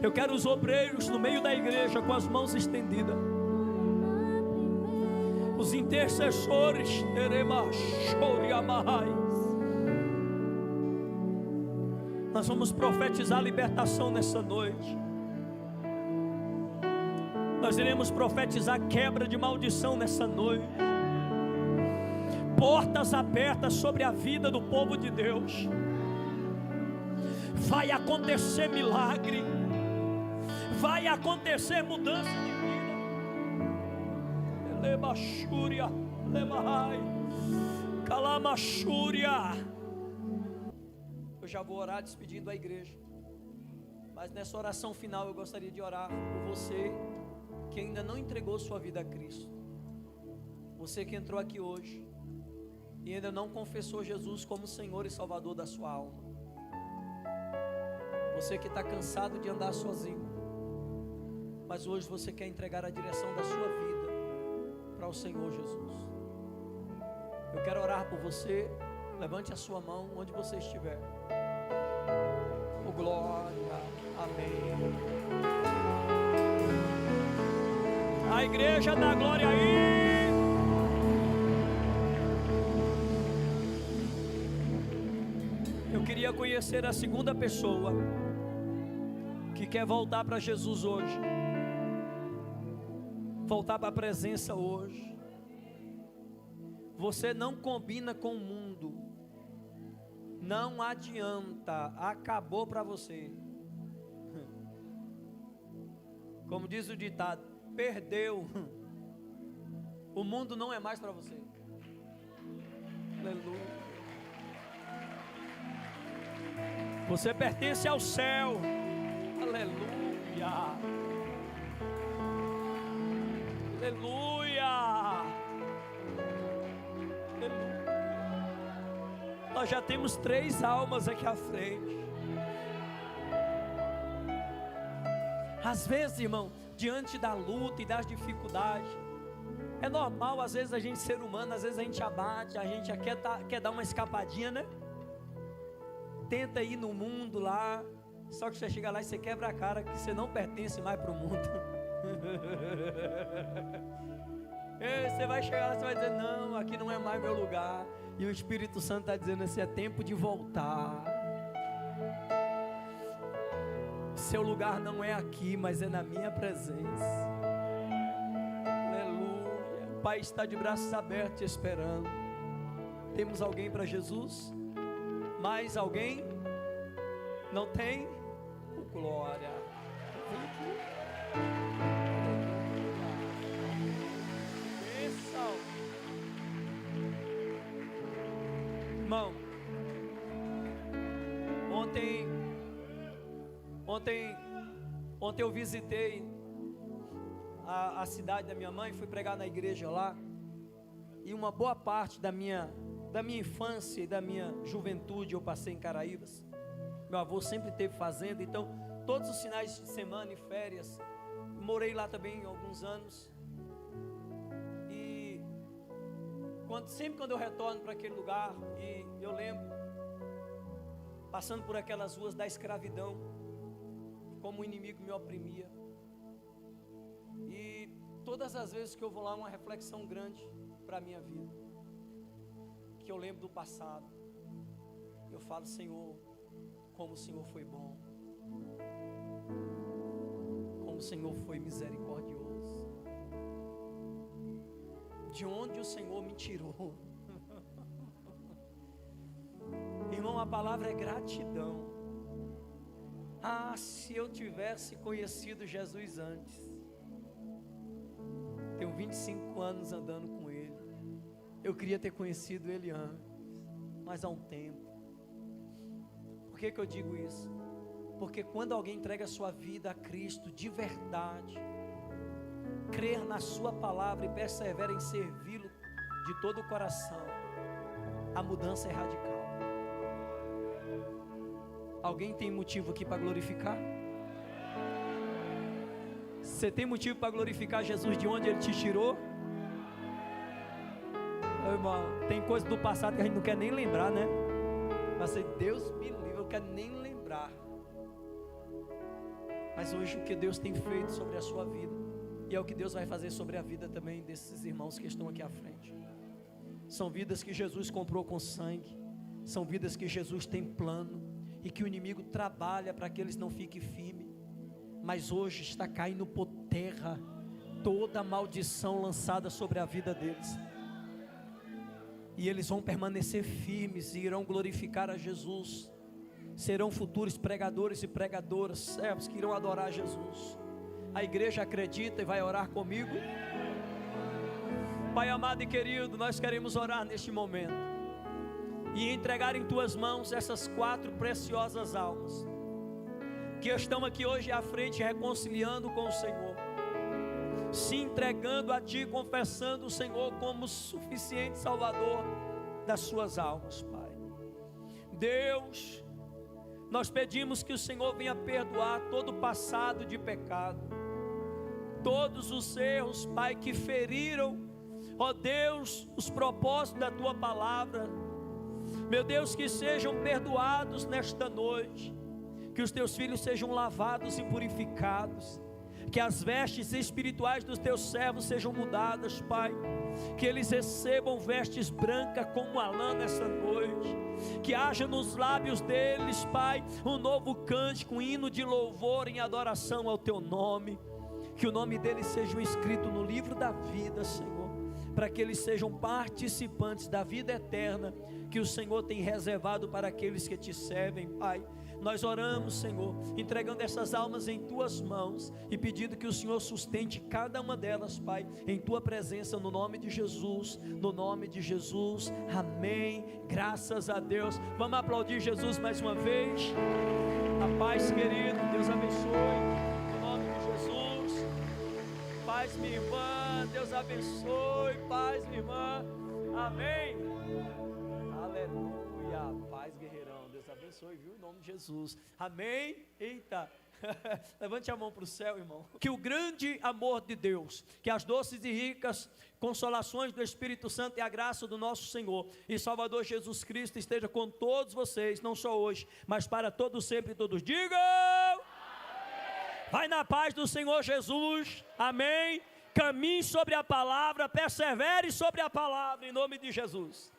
Eu quero os obreiros no meio da igreja com as mãos estendidas. Os intercessores. Teremachoriamahai. Nós vamos profetizar a libertação nessa noite. Nós iremos profetizar quebra de maldição nessa noite. Portas abertas sobre a vida do povo de Deus. Vai acontecer milagre. Vai acontecer mudança de vida. Elemachúria, lemahai, calamachúria. Eu já vou orar despedindo a igreja. Mas nessa oração final eu gostaria de orar por você que ainda não entregou sua vida a Cristo. Você que entrou aqui hoje e ainda não confessou Jesus como Senhor e Salvador da sua alma. Você que está cansado de andar sozinho, mas hoje você quer entregar a direção da sua vida para o Senhor Jesus. Eu quero orar por você. Levante a sua mão onde você estiver. Oh, glória, amém. A igreja dá glória aí. Eu queria conhecer a segunda pessoa que quer voltar para Jesus hoje, voltar para a presença hoje. Você não combina com o mundo. Não adianta, acabou para você. Como diz o ditado, perdeu. O mundo não é mais para você. Aleluia. Você pertence ao céu. Aleluia. Aleluia. Aleluia. Nós já temos 3 almas aqui à frente. Às vezes, irmão, diante da luta e das dificuldades, é normal, às vezes a gente ser humano, às vezes a gente abate, a gente quer dar uma escapadinha, né? Tenta ir no mundo lá, só que você chega lá e você quebra a cara que você não pertence mais para o mundo. Você vai chegar lá, você vai dizer, não, aqui não é mais meu lugar. E o Espírito Santo está dizendo assim, é tempo de voltar. Seu lugar não é aqui, mas é na minha presença. Aleluia. O Pai está de braços abertos te esperando. Temos alguém para Jesus? Mais alguém? Não tem? Oh, glória. Bênção. Irmão, ontem eu visitei a cidade da minha mãe, fui pregar na igreja lá, e uma boa parte da minha infância e da minha juventude eu passei em Caraíbas. Meu avô sempre teve fazenda, então todos os finais de semana e férias, morei lá também alguns anos. E sempre quando eu retorno para aquele lugar, e eu lembro, passando por aquelas ruas da escravidão, como o inimigo me oprimia. E todas as vezes que eu vou lá, uma reflexão grande para a minha vida, que eu lembro do passado, eu falo, Senhor, como o Senhor foi bom, como o Senhor foi misericordioso, de onde o Senhor me tirou. Irmão, a palavra é gratidão. Ah, se eu tivesse conhecido Jesus antes. Tenho 25 anos andando com Ele. Eu queria ter conhecido Ele antes, mas há um tempo. Por que eu digo isso? Porque quando alguém entrega a sua vida a Cristo de verdade, crer na sua palavra e persevera em servi-lo de todo o coração, a mudança é radical. Alguém tem motivo aqui para glorificar? Você tem motivo para glorificar Jesus de onde Ele te tirou? Irmão, tem coisa do passado que a gente não quer nem lembrar, né? Mas Deus me livre, eu quero nem lembrar. Mas hoje o que Deus tem feito sobre a sua vida, e é o que Deus vai fazer sobre a vida também desses irmãos que estão aqui à frente, são vidas que Jesus comprou com sangue, são vidas que Jesus tem plano, e que o inimigo trabalha para que eles não fiquem firmes, mas hoje está caindo por terra toda a maldição lançada sobre a vida deles, e eles vão permanecer firmes e irão glorificar a Jesus. Serão futuros pregadores e pregadoras, servos que irão adorar Jesus. A igreja acredita e vai orar comigo? Pai amado e querido, nós queremos orar neste momento e entregar em tuas mãos essas 4 preciosas almas que estão aqui hoje à frente, reconciliando com o Senhor, se entregando a Ti, confessando o Senhor como suficiente Salvador das suas almas, Pai. Deus, nós pedimos que o Senhor venha perdoar todo o passado de pecado, todos os erros, Pai, que feriram, ó Deus, os propósitos da Tua palavra. Meu Deus, que sejam perdoados nesta noite, que os Teus filhos sejam lavados e purificados, que as vestes espirituais dos Teus servos sejam mudadas, Pai, que eles recebam vestes brancas como a lã nessa noite, que haja nos lábios deles, Pai, um novo cântico, um hino de louvor em adoração ao Teu nome, que o nome deles seja escrito no livro da vida, Senhor, para que eles sejam participantes da vida eterna que o Senhor tem reservado para aqueles que te servem, Pai. Nós oramos, Senhor, entregando essas almas em Tuas mãos e pedindo que o Senhor sustente cada uma delas, Pai, em Tua presença, no nome de Jesus, no nome de Jesus, amém, graças a Deus. Vamos aplaudir Jesus mais uma vez. A paz, querido, Deus abençoe, no nome de Jesus. Paz, minha irmã, Deus abençoe, paz, minha irmã, amém, aleluia, paz, guerreirão, Deus abençoe, viu, em nome de Jesus, amém, eita, levante a mão para o céu, irmão. Que o grande amor de Deus, que as doces e ricas consolações do Espírito Santo e a graça do nosso Senhor e Salvador Jesus Cristo esteja com todos vocês, não só hoje, mas para todos sempre, todos digam, amém. Vai na paz do Senhor Jesus, amém, caminhe sobre a palavra, persevere sobre a palavra, em nome de Jesus.